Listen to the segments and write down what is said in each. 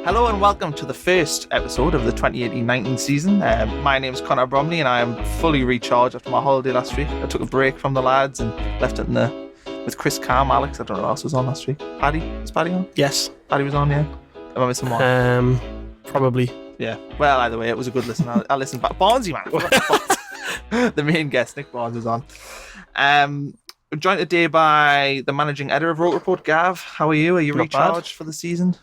Hello and welcome to the first episode of the 2018-19 season. My name is Connor Bromley and I am fully recharged after my holiday last week. I took a break from the lads and left it with Chris Calm, Alex. I don't know who else was on last week. Paddy? Was Paddy on? Yes. Paddy was on, yeah. Am I missing one? Probably. Yeah. Well, either way, it was a good listen. I listened back. Barnesy, man. The main guest, Nick Barnes, was on. We're joined today by the managing editor of ROKER Report, Gav. How are you? Are you recharged for the season?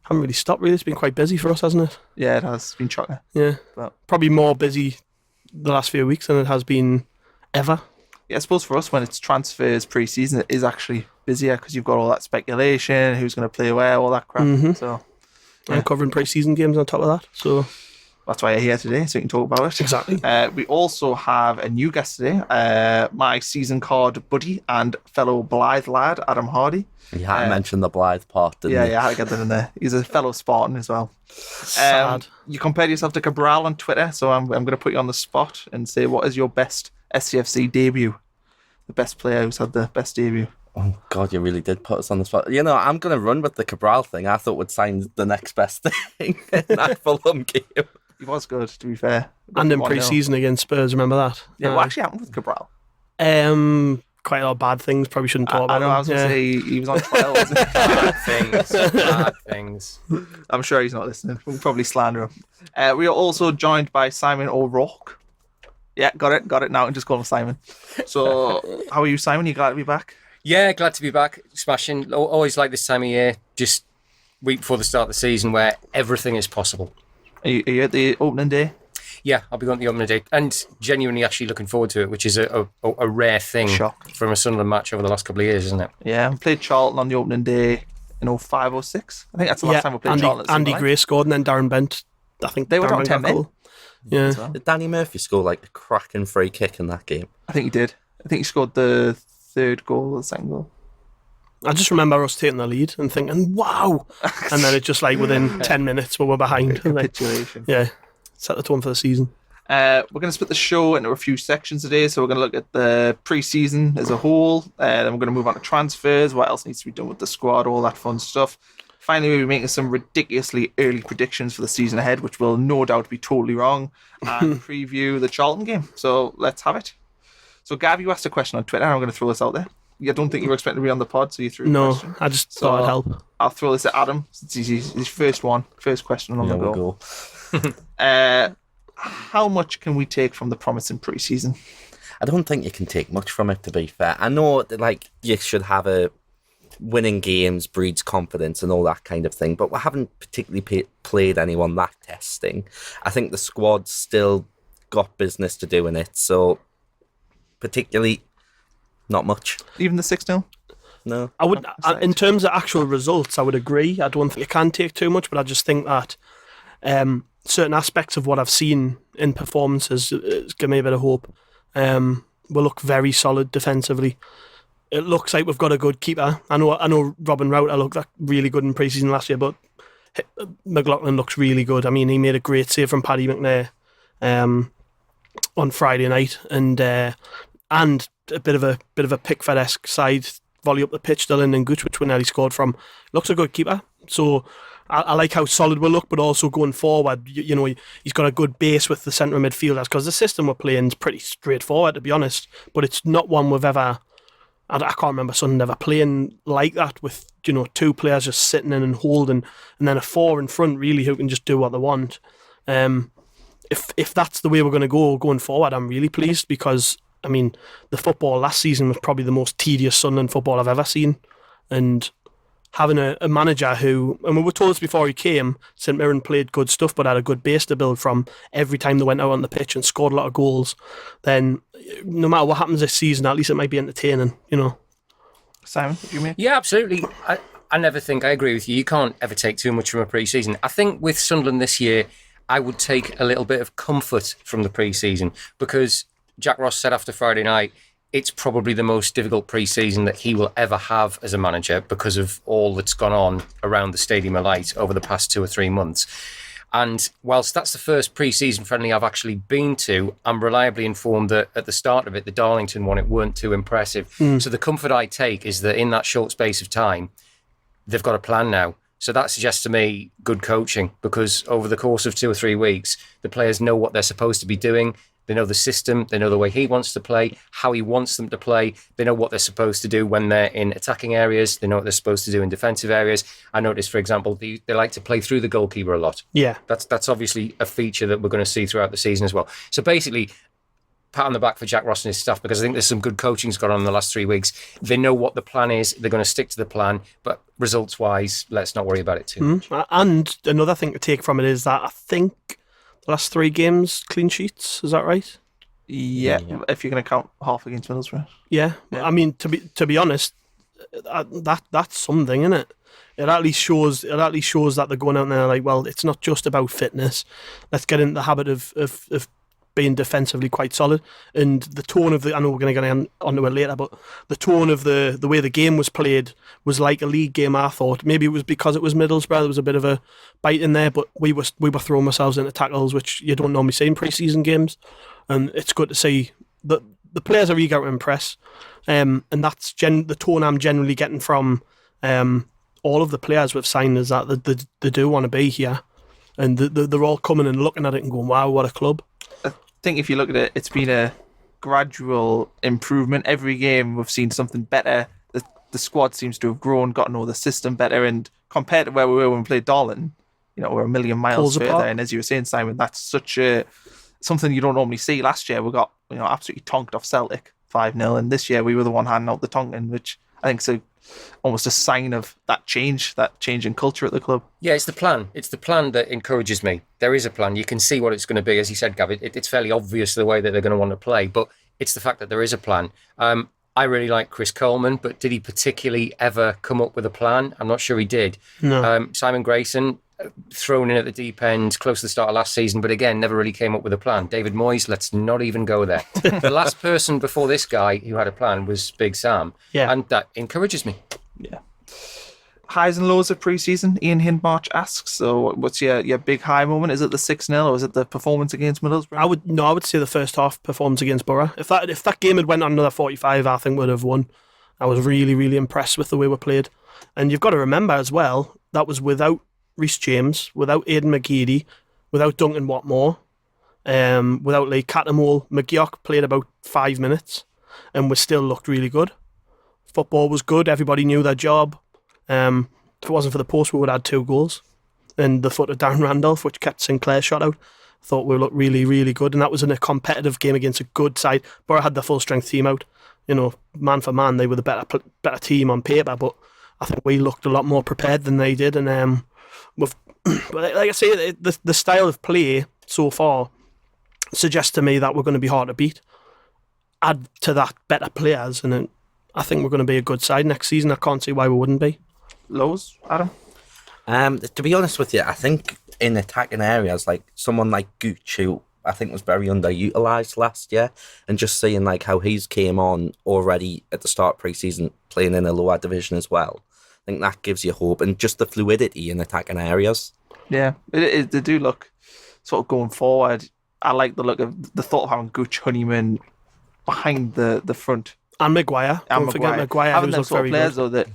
Haven't really stopped, really. It's been quite busy for us, hasn't it? Yeah, it has. It's been chocker. Yeah. But probably more busy the last few weeks than it has been ever. Yeah, I suppose for us, when it's transfers pre-season, it is actually busier because you've got all that speculation, who's going to play where, all that crap. Mm-hmm. So, yeah. And covering pre-season games on top of that. So that's why you're here today, so we can talk about it. Exactly. We also have a new guest today, my season card buddy and fellow Blythe lad, Adam Hardy. You had to mention the Blythe part, didn't you? Yeah, I had to get that in there. He's a fellow Spartan as well. Sad. You compared yourself to Cabral on Twitter, so I'm going to put you on the spot and say, what is your best SCFC debut? The best player who's had the best debut. Oh, God, you really did put us on the spot. You know, I'm going to run with the Cabral thing. I thought would sign the next best thing in that Fulham game. He was good, to be fair. And in pre-season against Spurs, remember that? Yeah, what actually happened with Cabral? Quite a lot of bad things. Probably shouldn't talk about I know, them. I was going to say he was on trial, wasn't he? Bad things. I'm sure he's not listening. We'll probably slander him. We are also joined by Simon O'Rourke. Yeah, got it. Now I can just call him Simon. So, how are you, Simon? You glad to be back? Yeah, glad to be back. Smashing. Always like this time of year, just week before the start of the season where everything is possible. Are you at the opening day? Yeah, I'll be going to the opening day and genuinely actually looking forward to it, which is a rare thing from a Sunderland match over the last couple of years, isn't it? Yeah, we played Charlton on the opening day in 05, 06. I think that's the last time we played Charlton. Andy Gray scored and then Darren Bent. I think they were on 10 men. Yeah. Well. Did Danny Murphy score like a cracking free kick in that game? I think he did. I think he scored the third goal or the second goal. I just remember us taking the lead and thinking, wow. And then it just like within 10 minutes we were behind. Capitulation. Yeah. Set the tone for the season. We're going to split the show into a few sections today. So we're going to look at the pre-season as a whole. Then we're going to move on to transfers, what else needs to be done with the squad, all that fun stuff. Finally, we'll be making some ridiculously early predictions for the season ahead, which will no doubt be totally wrong, and preview the Charlton game. So let's have it. So Gav, you asked a question on Twitter. I'm going to throw this out there. I don't think you were expecting to be on the pod, so you threw the question. I just thought it'd help. I'll throw this at Adam. It's his first question on the go. How much can we take from the promising pre-season? I don't think you can take much from it, to be fair. I know that, like, you should have a winning games breeds confidence and all that kind of thing, but we haven't particularly played anyone that testing. I think the squad's still got business to do in it, so particularly not much. Even the 6-0? No. I would, in terms of actual results, I would agree. I don't think you can take too much, but I just think that certain aspects of what I've seen in performances give me a bit of hope. We look very solid defensively. It looks like we've got a good keeper. I know Robin Router looked really good in pre-season last year, but McLaughlin looks really good. I mean, he made a great save from Paddy McNair on Friday night, and a bit of a Pickford-esque side volley up the pitch, Dylan and Gooch, which we nearly scored from. Looks a good keeper. So I like how solid we look, but also going forward, you know, he's got a good base with the centre midfielders, because the system we're playing is pretty straightforward, to be honest. But it's not one we've ever. I can't remember Sunderland ever playing like that, with, you know, two players just sitting in and holding, and then a four in front really who can just do what they want. If that's the way we're going to go going forward, I'm really pleased, because I mean, the football last season was probably the most tedious Sunderland football I've ever seen, and having a manager who, and we were told this before he came, St Mirren played good stuff but had a good base to build from every time they went out on the pitch and scored a lot of goals, then no matter what happens this season, at least it might be entertaining, you know. Simon, what do you mean? Yeah, absolutely. I never think, I agree with you, you can't ever take too much from a pre-season. I think with Sunderland this year, I would take a little bit of comfort from the pre-season, because Jack Ross said after Friday night, it's probably the most difficult pre-season that he will ever have as a manager because of all that's gone on around the Stadium of Light over the past 2 or 3 months. And whilst that's the first pre-season friendly I've actually been to, I'm reliably informed that at the start of it, the Darlington one, it weren't too impressive. So the comfort I take is that in that short space of time, they've got a plan now. So that suggests to me good coaching, because over the course of 2 or 3 weeks, the players know what they're supposed to be doing. They know the system. They know the way he wants to play, how he wants them to play. They know what they're supposed to do when they're in attacking areas. They know what they're supposed to do in defensive areas. I noticed, for example, they like to play through the goalkeeper a lot. Yeah. That's obviously a feature that we're going to see throughout the season as well. So basically, pat on the back for Jack Ross and his staff, because I think there's some good coaching's gone on in the last 3 weeks. They know what the plan is. They're going to stick to the plan. But results-wise, let's not worry about it too much. And another thing to take from it is that I think the last 3 games, clean sheets. Is that right? Yeah, if you're going to count half against Middlesbrough. Yeah. I mean, to be honest, that's something, isn't it? It at least shows that they're going out there like, well, it's not just about fitness. Let's get into the habit of being defensively quite solid. And the tone of I know we're going to get onto it later, but the tone of the way the game was played was like a league game, I thought. Maybe it was because it was Middlesbrough, there was a bit of a bite in there, but we were throwing ourselves into tackles, which you don't normally see in pre-season games. And it's good to see that the players are eager to impress. And that's the tone I'm generally getting from all of the players we've signed, is that they do want to be here. And they're all coming and looking at it and going, wow, what a club. I think if you look at it, it's been a gradual improvement. Every game we've seen something better. The squad seems to have grown, got to know the system better. And compared to where we were when we played Darlington, we're a million miles further. And as you were saying, Simon, that's such something you don't normally see. Last year we got absolutely tonked off Celtic 5-0, and this year we were the one handing out the tonking, which I think is almost a sign of that change in culture at the club. Yeah, it's the plan. It's the plan that encourages me. There is a plan. You can see what it's going to be. As you said, Gav, it's fairly obvious the way that they're going to want to play, but it's the fact that there is a plan. I really like Chris Coleman, but did he particularly ever come up with a plan? I'm not sure he did. No. Simon Grayson, thrown in at the deep end close to the start of last season, but again never really came up with a plan. David Moyes, let's not even go there. The last person before this guy who had a plan was Big Sam, and that encourages me. Yeah. Highs and lows of pre-season, Ian Hindmarch asks, so what's your big high moment? Is it the 6-0 or is it the performance against Middlesbrough? I would say the first half performance against Borough. If that game had went on another 45, I think we'd have won. I was really, really impressed with the way we played. And you've got to remember as well, that was without Reece James, without Aidan McGeady, without Duncan Watmore, without Lee Cattermole. McGeoch played about 5 minutes and we still looked really good. Football was good, everybody knew their job. If it wasn't for the post, we would have had 2 goals. And the foot of Darren Randolph, which kept Sinclair's shot out, thought we looked really, really good. And that was in a competitive game against a good side. Borough had the full strength team out. Man for man, they were the better team on paper, but I think we looked a lot more prepared than they did. And but like I say, the style of play so far suggests to me that we're going to be hard to beat. Add to that better players, and I think we're going to be a good side next season. I can't see why we wouldn't be. Lows, Adam? To be honest with you, I think in attacking areas, like someone like Gooch, who I think was very underutilised last year, and just seeing like how he's came on already at the start of pre-season, playing in a lower division as well. I think that gives you hope, and just the fluidity in attacking areas. Yeah, they do look sort of going forward. I like the look of the thought of having Gooch, Honeyman behind the front. And Maguire. Don't forget Maguire, having who's them looked sort very of players, good. though, that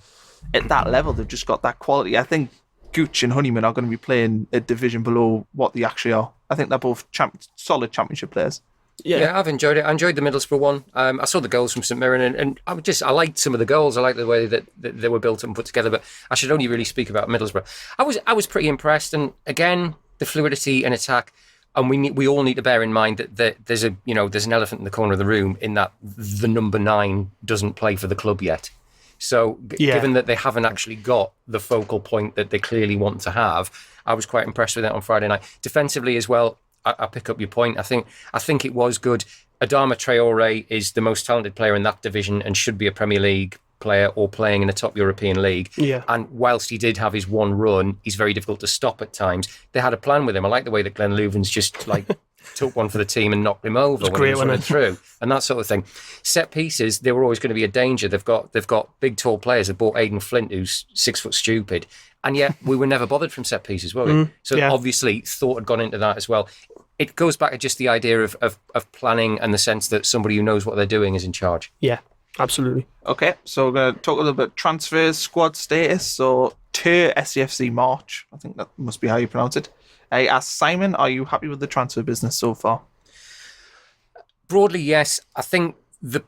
at that level, they've just got that quality. I think Gooch and Honeyman are going to be playing a division below what they actually are. I think they're both solid championship players. Yeah, I've enjoyed it. I enjoyed the Middlesbrough one. I saw the goals from St Mirren, and I liked some of the goals. I liked the way that they were built up and put together. But I should only really speak about Middlesbrough. I was pretty impressed, and again, the fluidity in attack. And we all need to bear in mind that there's an elephant in the corner of the room in that the number 9 doesn't play for the club yet. So given that they haven't actually got the focal point that they clearly want to have, I was quite impressed with it on Friday night. Defensively as well, I pick up your point. I think it was good. Adama Traore is the most talented player in that division and should be a Premier League player or playing in a top European league. Yeah. And whilst he did have his one run, he's very difficult to stop at times. They had a plan with him. I like the way that Glenn Louvens just took one for the team and knocked him over when he was running through and that sort of thing. Set pieces, they were always going to be a danger. They've got big, tall players. They bought Aidan Flint, who's 6 foot stupid. And yet we were never bothered from set pieces, were we? So obviously thought had gone into that as well. It goes back to just the idea of planning and the sense that somebody who knows what they're doing is in charge. Yeah. Absolutely. Okay, so we're going to talk a little bit transfers, squad status. So, to SCFC March, I think that must be how you pronounce it. I asked Simon, are you happy with the transfer business so far? Broadly, yes. I think the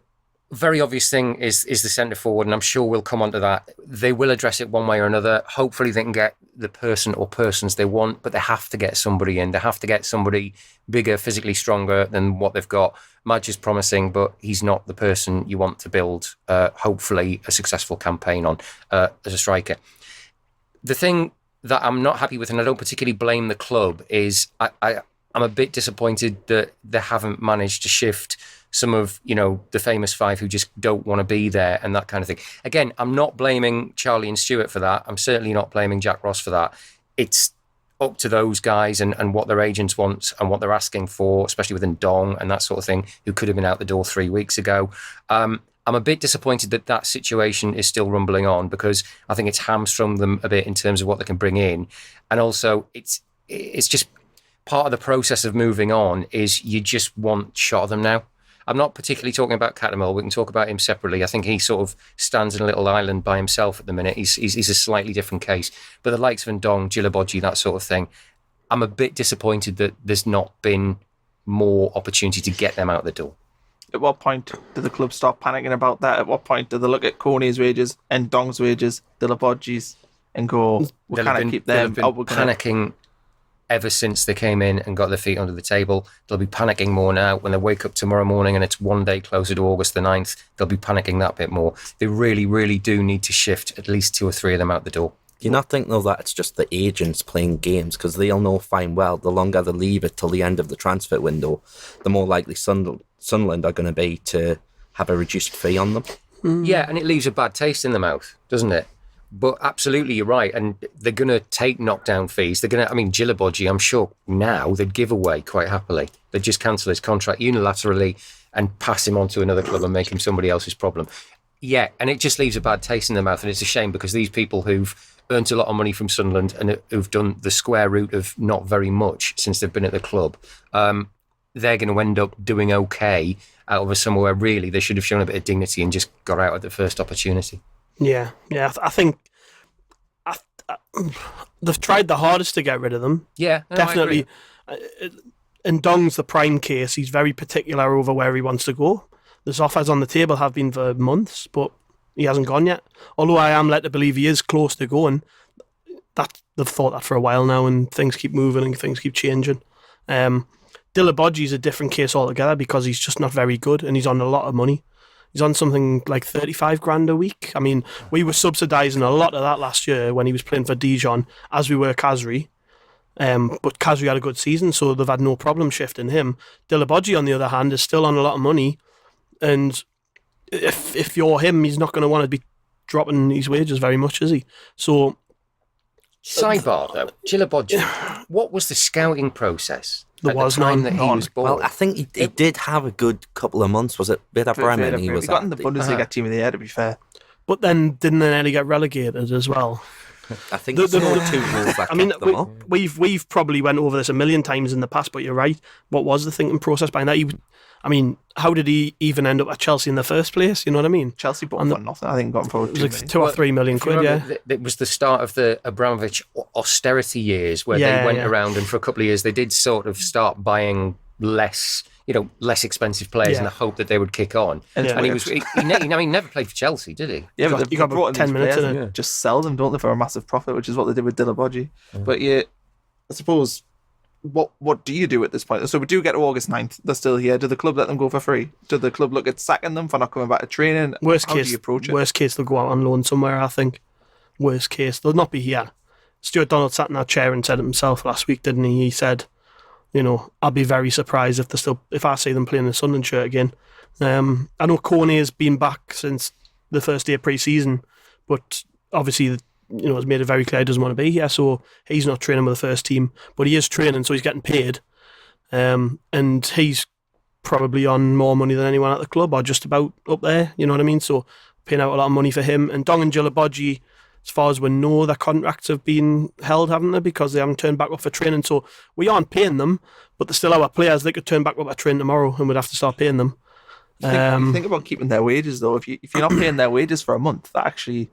very obvious thing is the centre forward, and I'm sure we'll come on to that. They will address it one way or another. Hopefully they can get the person or persons they want, but they have to get somebody in. They have to get somebody bigger, physically stronger than what they've got. Madge is promising, but he's not the person you want to build, hopefully, a successful campaign on as a striker. The thing that I'm not happy with, and I don't particularly blame the club, is I'm a bit disappointed that they haven't managed to shift some of, the famous five who just don't want to be there and that kind of thing. Again, I'm not blaming Charlie and Stuart for that. I'm certainly not blaming Jack Ross for that. It's up to those guys and what their agents want and what they're asking for, especially with Ndong and that sort of thing, who could have been out the door 3 weeks ago. I'm a bit disappointed that situation is still rumbling on, because I think it's hamstrung them a bit in terms of what they can bring in. And also, it's just part of the process of moving on is you just want shot of them now. I'm not particularly talking about Catamol. We can talk about him separately. I think he sort of stands in a little island by himself at the minute. He's a slightly different case. But the likes of Ndong, Djilobodji, that sort of thing, I'm a bit disappointed that there's not been more opportunity to get them out the door. At what point do the club start panicking about that? At what point do they look at Kone's wages and Ndong's wages, Djilobodji's, and go, we can't keep them? They've been panicking ever since they came in and got their feet under the table. They'll be panicking more now. When they wake up tomorrow morning and it's one day closer to August the 9th, they'll be panicking that bit more. They really, really do need to shift at least 2 or 3 of them out the door. Do you not think, though, that it's just the agents playing games? Because they'll know fine well, the longer they leave it till the end of the transfer window, the more likely Sunderland are going to be to have a reduced fee on them. Yeah, and it leaves a bad taste in the mouth, doesn't it? But absolutely, you're right. And they're going to take knockdown fees. Djilobodji, I'm sure now they'd give away quite happily. They'd just cancel his contract unilaterally and pass him on to another club and make him somebody else's problem. Yeah, and it just leaves a bad taste in their mouth. And it's a shame, because these people who've earned a lot of money from Sunderland and who've done the square root of not very much since they've been at the club, they're going to end up doing okay out of a summer where really they should have shown a bit of dignity and just got out at the first opportunity. Yeah. I think they've tried the hardest to get rid of them. Yeah, no, definitely. And Dong's the prime case. He's very particular over where he wants to go. There's offers on the table, have been for months, but he hasn't gone yet. Although I am led to believe he is close to going. That they've thought that for a while now, and things keep moving and things keep changing. Djilobodji is a different case altogether, because he's just not very good and he's on a lot of money. He's on something like 35 grand a week. I mean, we were subsidising a lot of that last year when he was playing for Dijon, as we were Khazri. But Khazri had a good season, so they've had no problem shifting him. Djilobodji, on the other hand, is still on a lot of money. And if you're him, he's not going to want to be dropping his wages very much, is he? So, sidebar, though, Djilobodji, what was the scouting process? There was none. That he was born? Well, I think he did have a good couple of months. Was it Werder Bremen? He got in the Bundesliga team of the year, to be fair. But then didn't they nearly get relegated as well? I think it's the 2 rules that kept them up. We've probably went over this a million times in the past, but you're right. What was the thinking process behind that? How did he even end up at Chelsea in the first place? You know what I mean? Chelsea bought him for nothing. I think got him for it was like 2 or 3 million quid, yeah. It was the start of the Abramovich austerity years, where they went around, and for a couple of years they did sort of start buying less expensive players in the hope that they would kick on. And he never played for Chelsea, did he? Yeah, but he got about 10 minutes in it. Just sell them, don't they, for a massive profit, which is what they did with Djilobodji. But yeah, I suppose, what do you do at this point? So we do get to August 9th. They're still here. Do the club let them go for free? Do the club look at sacking them for not coming back to training? How do you approach it? Worst case, they'll go out on loan somewhere, I think. Worst case, they'll not be here. Stuart Donald sat in our chair and said it himself last week, didn't he? He said, I'll be very surprised if I see them playing the Sunderland shirt again. I know Kone has been back since the first day of pre-season, but obviously, has made it very clear he doesn't want to be here, so he's not training with the first team, but he is training, so he's getting paid. And he's probably on more money than anyone at the club, or just about up there, you know what I mean? So paying out a lot of money for him. And Ndong and Djilobodji, as far as we know, their contracts have been held, haven't they? Because they haven't turned back up for training. So we aren't paying them, but they're still our players. They could turn back up at training tomorrow and we'd have to start paying them. Think about keeping their wages though. If you're not paying their wages for a month, that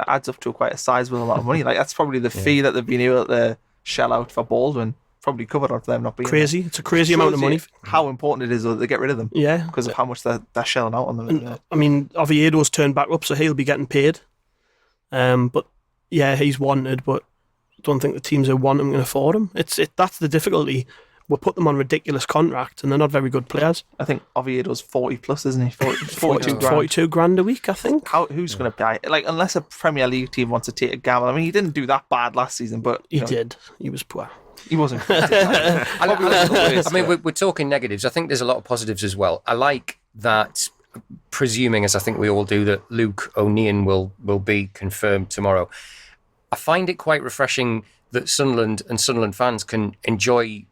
adds up to quite a sizable amount of money. Like that's probably the fee that they've been able to shell out for Baldwin. Probably covered on for them not being crazy. There. It's a crazy amount of money. How important it is though that they get rid of them. Yeah, because of how much they're shelling out on them. And, I mean, Oviedo's turned back up, so he'll be getting paid. But yeah, he's wanted, but I don't think the teams who want him can afford him. That's the difficulty. We'll put them on ridiculous contracts, and they're not very good players. I think Oviedo's 40 plus, isn't he? 42 grand. 42 grand a week, I think. Who's going to pay? Like, unless a Premier League team wants to take a gamble. I mean, he didn't do that bad last season, but he did. He was poor. He wasn't. I mean, we're talking negatives. I think there's a lot of positives as well. I like that, presuming, as I think we all do, that Luke O'Neill will be confirmed tomorrow. I find it quite refreshing that Sunderland and Sunderland fans can enjoy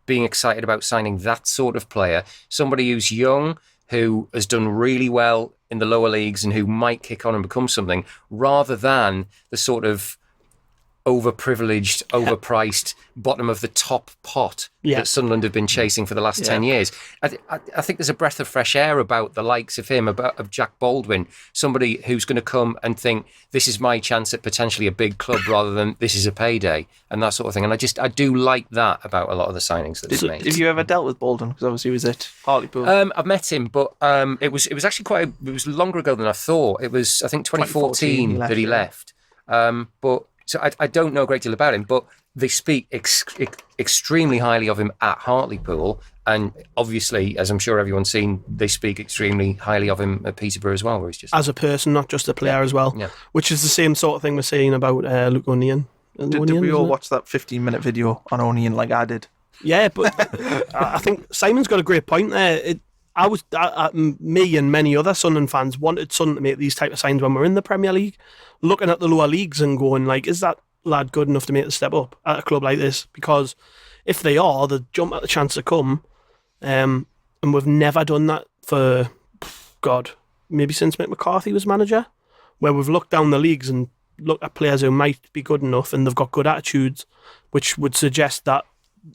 being excited about signing that sort of player, somebody who's young, who has done really well in the lower leagues and who might kick on and become something, rather than the sort of overprivileged, overpriced, bottom of the top pot that Sunderland have been chasing for the last 10 years. I think there's a breath of fresh air about the likes of him, of Jack Baldwin, somebody who's going to come and think, this is my chance at potentially a big club rather than this is a payday and that sort of thing. And I do like that about a lot of the signings that they've made. Have you ever dealt with Baldwin? Because obviously he was at Hartlepool. I've met him, but it was actually it was longer ago than I thought. It was, I think, 2014 that he left. But so I don't know a great deal about him, but they speak extremely highly of him at Hartlepool, and obviously, as I'm sure everyone's seen, they speak extremely highly of him at Peterborough as well, where he's just as a person, not just a player as well. Yeah. Which is the same sort of thing we're saying about Luke O'Neill. Did we all watch that 15-minute video on O'Neill like I did? Yeah, but I think Simon's got a great point there. Me and many other Sunderland fans wanted Sunderland to make these type of signs when we're in the Premier League, looking at the lower leagues and going like, is that lad good enough to make the step up at a club like this? Because if they are, they'll jump at the chance to come. And we've never done that for, maybe since Mick McCarthy was manager, where we've looked down the leagues and looked at players who might be good enough and they've got good attitudes, which would suggest that,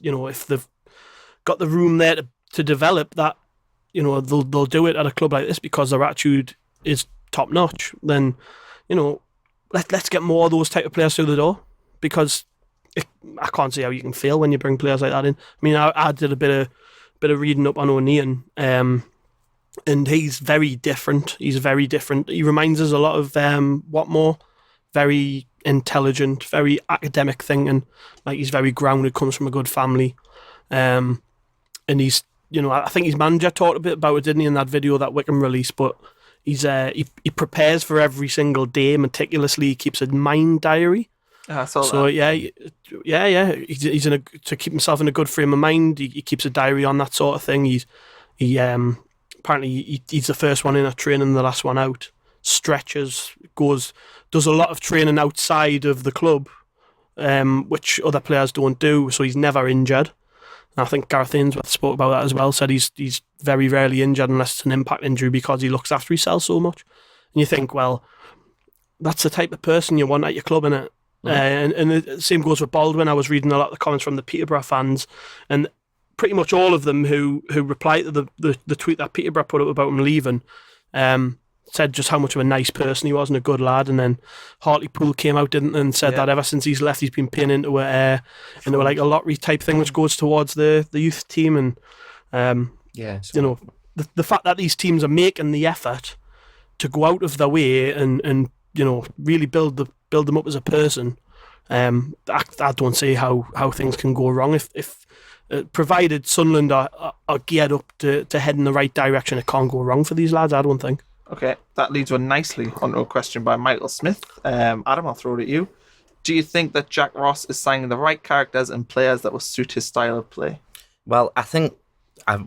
if they've got the room there to develop that, they'll do it at a club like this because their attitude is top notch. Then, let's get more of those type of players through the door, because I can't see how you can fail when you bring players like that in. I mean, I did a bit of reading up on O'Neill, and he's very different. He reminds us a lot of Watmore, very intelligent, very academic thinking. Like, he's very grounded, comes from a good family, and he's. I think his manager talked a bit about it, didn't he, in that video that Wickham released, but he prepares for every single day meticulously. He keeps a mind diary. He's to keep himself in a good frame of mind. He keeps a diary on that sort of thing. He's apparently the first one in at training, the last one out. Stretches, does a lot of training outside of the club, which other players don't do. So he's never injured. I think Gareth Ainsworth spoke about that as well, said he's very rarely injured unless it's an impact injury because he looks after himself so much. And you think, well, that's the type of person you want at your club, innit? And the same goes with Baldwin. I was reading a lot of the comments from the Peterborough fans, and pretty much all of them who replied to the tweet that Peterborough put up about him leaving said just how much of a nice person he was and a good lad. And then Hartlepool came out, didn't they, and said that ever since he's left, he's been paying into like a lottery type thing, which goes towards the youth team. And the fact that these teams are making the effort to go out of their way and really build them up as a person. I don't see how things can go wrong if provided Sunderland are geared up to head in the right direction. It can't go wrong for these lads, I don't think. Okay, that leads one nicely onto a question by Michael Smith. Adam, I'll throw it at you. Do you think that Jack Ross is signing the right characters and players that will suit his style of play? Well, I think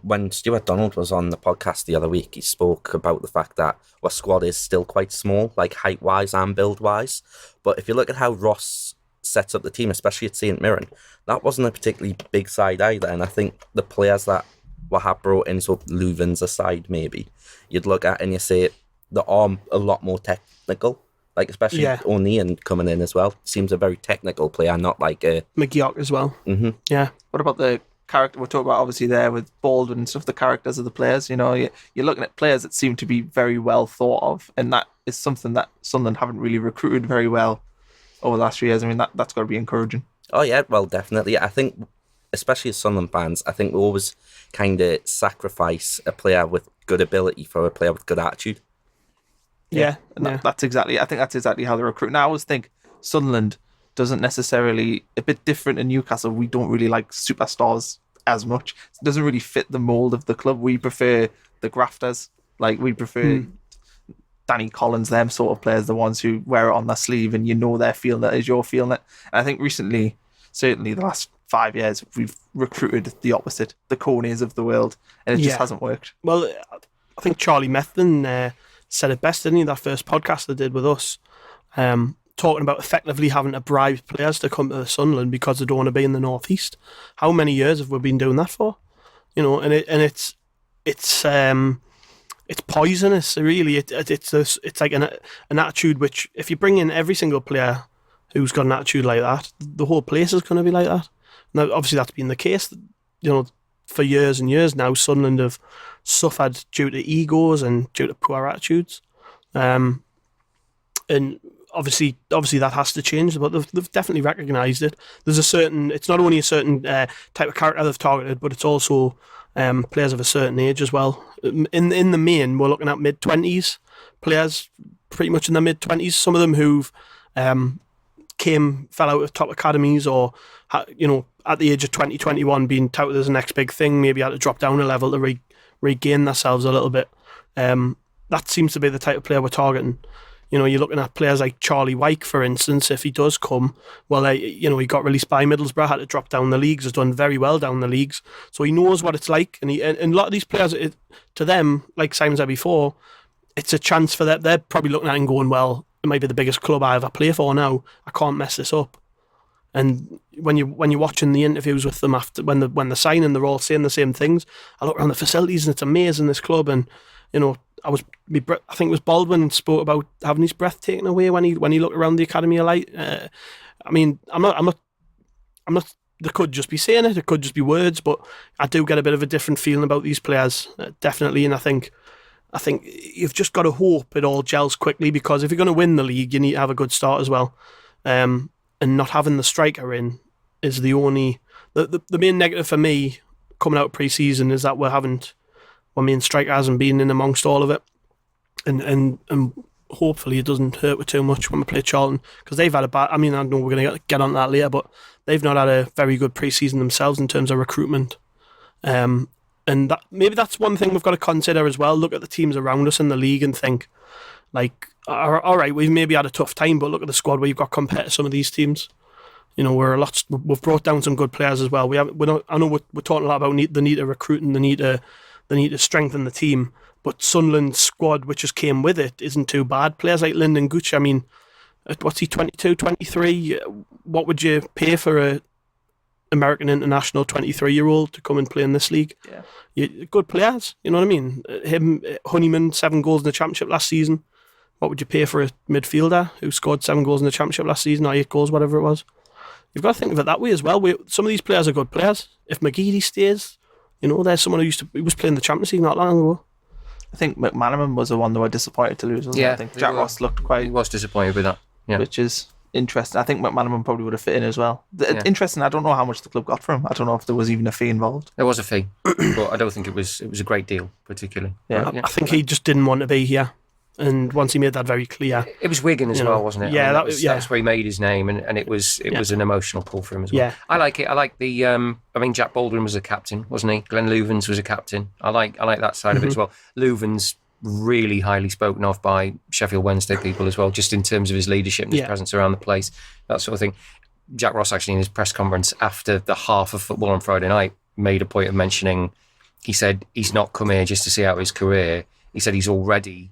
when Stuart Donald was on the podcast the other week, he spoke about the fact that our squad is still quite small, like height-wise and build-wise. But if you look at how Ross sets up the team, especially at St Mirren, that wasn't a particularly big side either. And I think the players that have brought in, so Leuven's aside maybe, you'd look at and you say they are a lot more technical, like especially O'Neill coming in as well. Seems a very technical player, not like a McGeoch as well. Mm-hmm. Yeah. What about the character we're talking about, obviously there with Baldwin and stuff, the characters of the players. You know, you're looking at players that seem to be very well thought of, and that is something that Sunderland haven't really recruited very well over the last few years. I mean, that's got to be encouraging. Oh yeah, well, definitely. I think, especially as Sunderland fans, I think we always kind of sacrifice a player with good ability for a player with good attitude. Yeah, and that's exactly. I think that's exactly how they recruit. Now, I always think Sunderland doesn't necessarily, a bit different in Newcastle. We don't really like superstars as much. It doesn't really fit the mold of the club. We prefer the grafters. Like, we prefer Danny Collins, them sort of players, the ones who wear it on their sleeve and you know they're feeling it as you're feeling it. And I think recently, certainly the last 5 years, we've recruited the opposite, the Coneys of the world, and it just hasn't worked. Well, I think Charlie Methven said it best, didn't he? That first podcast they did with us, talking about effectively having to bribe players to come to Sunderland because they don't want to be in the Northeast. How many years have we been doing that for? You know, and it's poisonous, really. It's like an attitude which, if you bring in every single player who's got an attitude like that, the whole place is going to be like that. Now, obviously, that's been the case, you know, for years and years now. Sunderland have suffered due to egos and due to poor attitudes, and obviously that has to change. But they've definitely recognised it. There's a certain. It's not only a certain type of character they've targeted, but it's also players of a certain age as well. In the main, we're looking at mid-20s players, pretty much in their mid-20s. Some of them who've fell out of top academies, or you know, at the age of 20, 21, being touted as the next big thing, maybe had to drop down a level to regain themselves a little bit. That seems to be the type of player we're targeting. You know, you're looking at players like Charlie Wyke, for instance. If he does come, well, you know, he got released by Middlesbrough, had to drop down the leagues, has done very well down the leagues, so he knows what it's like. And a lot of these players, to them, like Simon said before, it's a chance for them. They're probably looking at it and going, well, it might be the biggest club I ever play for now. I can't mess this up. And when you're watching the interviews with them after when they're signing, they're all saying the same things. I look around the facilities and it's amazing, this club. And you know, I think it was Baldwin spoke about having his breath taken away when he looked around the academy a light. I mean, I'm not. They could just be saying it. It could just be words, but I do get a bit of a different feeling about these players, definitely. And I think you've just got to hope it all gels quickly, because if you're going to win the league, you need to have a good start as well. And not having the striker in is the only... The main negative for me coming out of pre-season is that our main striker hasn't been in amongst all of it. And hopefully it doesn't hurt with too much when we play Charlton, because they've had a bad... I mean, I know we're going to get on that later, but they've not had a very good pre-season themselves in terms of recruitment. And maybe that's one thing we've got to consider as well. Look at the teams around us in the league and think, like, all right, we've maybe had a tough time, but look at the squad we've got compared to some of these teams. You know, we've brought down some good players as well. I know we're talking a lot about the need to recruit and the need to strengthen the team, but Sunderland's squad, which just came with it, isn't too bad. Players like Lyndon Gooch, I mean, what's he, 22, 23? What would you pay for a American international 23-year-old to come and play in this league? Yeah, good players, you know what I mean? Honeyman, 7 goals in the Championship last season. What would you pay for a midfielder who scored 7 goals in the Championship last season, or 8 goals, whatever it was? You've got to think of it that way as well. Some of these players are good players. If McGeady stays, you know, there's someone who was playing the Champions League not long ago. I think McManaman was the one they were disappointed to lose, wasn't it? I think Jack Ross looked quite... He was disappointed with that, yeah. Which is interesting. I think McManaman probably would have fit in as well. Interesting, I don't know how much the club got for him. I don't know if there was even a fee involved. There was a fee, but I don't think it was a great deal, particularly. Yeah. I think he just didn't want to be here. And once he made that very clear, it was Wigan as well, wasn't it? Yeah, I mean, that's where he made his name, and it was an emotional pull for him as well. Yeah. I like it. I like the. I mean, Jack Baldwin was a captain, wasn't he? Glenn Louvens was a captain. I like that side of it as well. Louvens really highly spoken of by Sheffield Wednesday people as well, just in terms of his leadership and his presence around the place, that sort of thing. Jack Ross actually in his press conference after the half of football on Friday night made a point of mentioning. He said he's not come here just to see out his career. He said he's already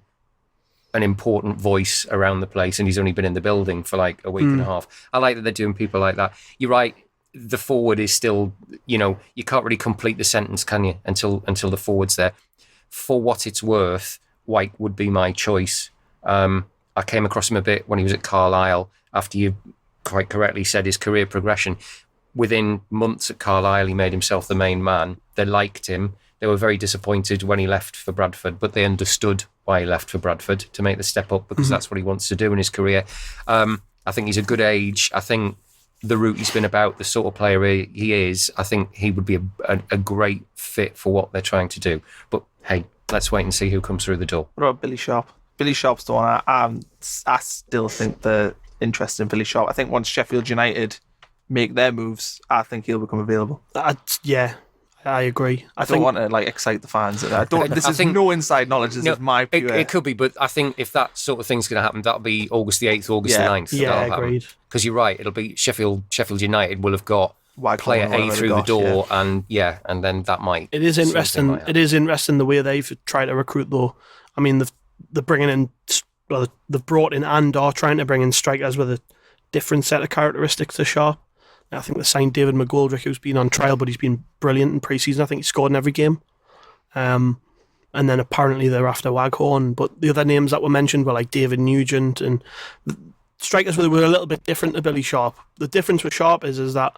an important voice around the place, and he's only been in the building for like a week and a half. I like that they're doing people like that. You're right, the forward is still, you know, you can't really complete the sentence, can you, until the forward's there. For what it's worth, White would be my choice. I came across him a bit when he was at Carlisle, after you quite correctly said his career progression. within months at Carlisle, he made himself the main man. They liked him. They were very disappointed when he left for Bradford, but they understood why he left for Bradford, to make the step up, because that's what he wants to do in his career. I think he's a good age. I think the route he's been about, the sort of player he is, I think he would be a great fit for what they're trying to do. But hey, let's wait and see who comes through the door. What about Billy Sharp? Billy Sharp's the one I still think the interest in Billy Sharp. I think once Sheffield United make their moves, I think he'll become available. I agree. I don't want to excite the fans. This is no inside knowledge. This is my pure. It could be, but I think if that sort of thing's going to happen, that'll be August the 8th, August the 9th. Yeah, agreed. Because you're right, it'll be Sheffield United will have got player A through the door, and then that might. It is interesting. It is interesting the way they've tried to recruit, though. I mean, they're bringing in, they've brought in and are trying to bring in strikers with a different set of characteristics to Sharp. I think they signed David McGoldrick, who's been on trial, but he's been brilliant in pre-season. I think he scored in every game. And then apparently they're after Waghorn. But the other names that were mentioned were like David Nugent, and strikers were a little bit different to Billy Sharp. The difference with Sharp is that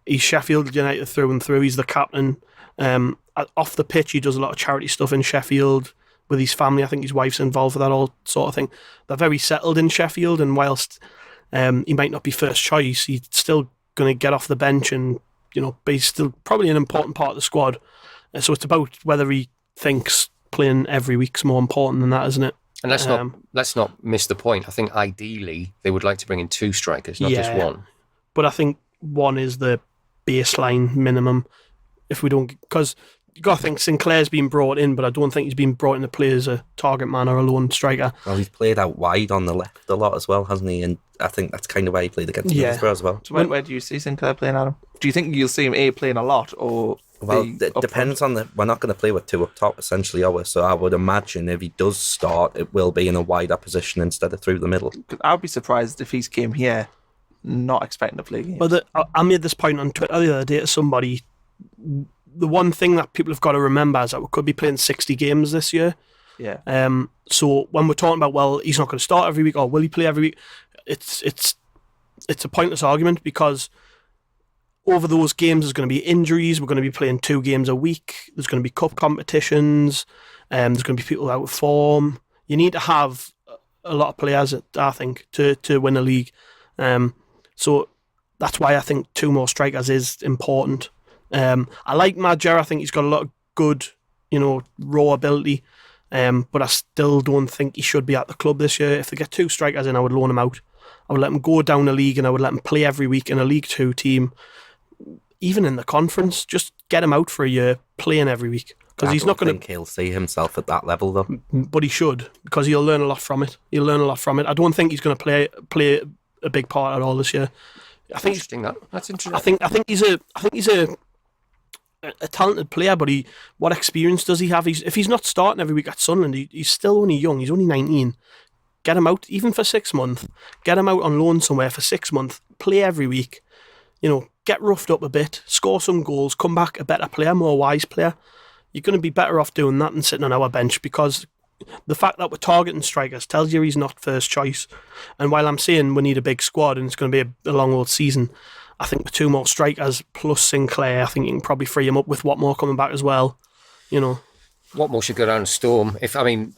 he's Sheffield United through and through. He's the captain. Off the pitch, he does a lot of charity stuff in Sheffield with his family. I think his wife's involved with that all sort of thing. They're very settled in Sheffield, and whilst he might not be first choice, he's still going to get off the bench and be still probably an important part of the squad. So it's about whether he thinks playing every week's more important than that, isn't it? And let's not miss the point. I think ideally they would like to bring in 2 strikers, not just one. But I think one is the baseline minimum. If we don't, because you got to think Sinclair's been brought in, but I don't think he's been brought in to play as a target man or a lone striker. Well, he's played out wide on the left a lot as well, hasn't he? And I think that's kind of why he played against Middlesbrough as well. So where do you see Sinclair playing, Adam? Do you think you'll see him playing a lot, or? Well, it depends on we're not going to play with 2 up top, essentially, are we? So I would imagine if he does start, it will be in a wider position instead of through the middle. I'd be surprised if he's came here not expecting to play games. But I made this point on Twitter the other day to somebody. The one thing that people have got to remember is that we could be playing 60 games this year. Yeah. So when we're talking about, well, he's not going to start every week, or will he play every week? It's a pointless argument, because over those games there's going to be injuries. We're going to be playing 2 games a week. There's going to be cup competitions. There's going to be people out of form. You need to have a lot of players, I think, to win a league. So that's why I think 2 more strikers is important. I like Madger. I think he's got a lot of good, raw ability. But I still don't think he should be at the club this year. If they get 2 strikers in, I would loan him out. I would let him go down the league, and I would let him play every week in a League 2 team. Even in the conference, just get him out for a year, playing every week. Because he's not going to. I think he'll see himself at that level, though. But he should, because he'll learn a lot from it. I don't think he's going to play a big part at all this year. I think that's interesting. I think he's a talented player, but what experience does he have? If he's not starting every week at Sunderland, he's still only young. He's only 19. Get him out, even for 6 months. Get him out on loan somewhere for 6 months. Play every week. Get roughed up a bit. Score some goals. Come back a better player, more wise player. You're going to be better off doing that than sitting on our bench, because the fact that we're targeting strikers tells you he's not first choice. And while I'm saying we need a big squad and it's going to be a long old season, I think with 2 more strikers plus Sinclair, I think you can probably free him up with Watmore coming back as well. Watmore should go down and storm.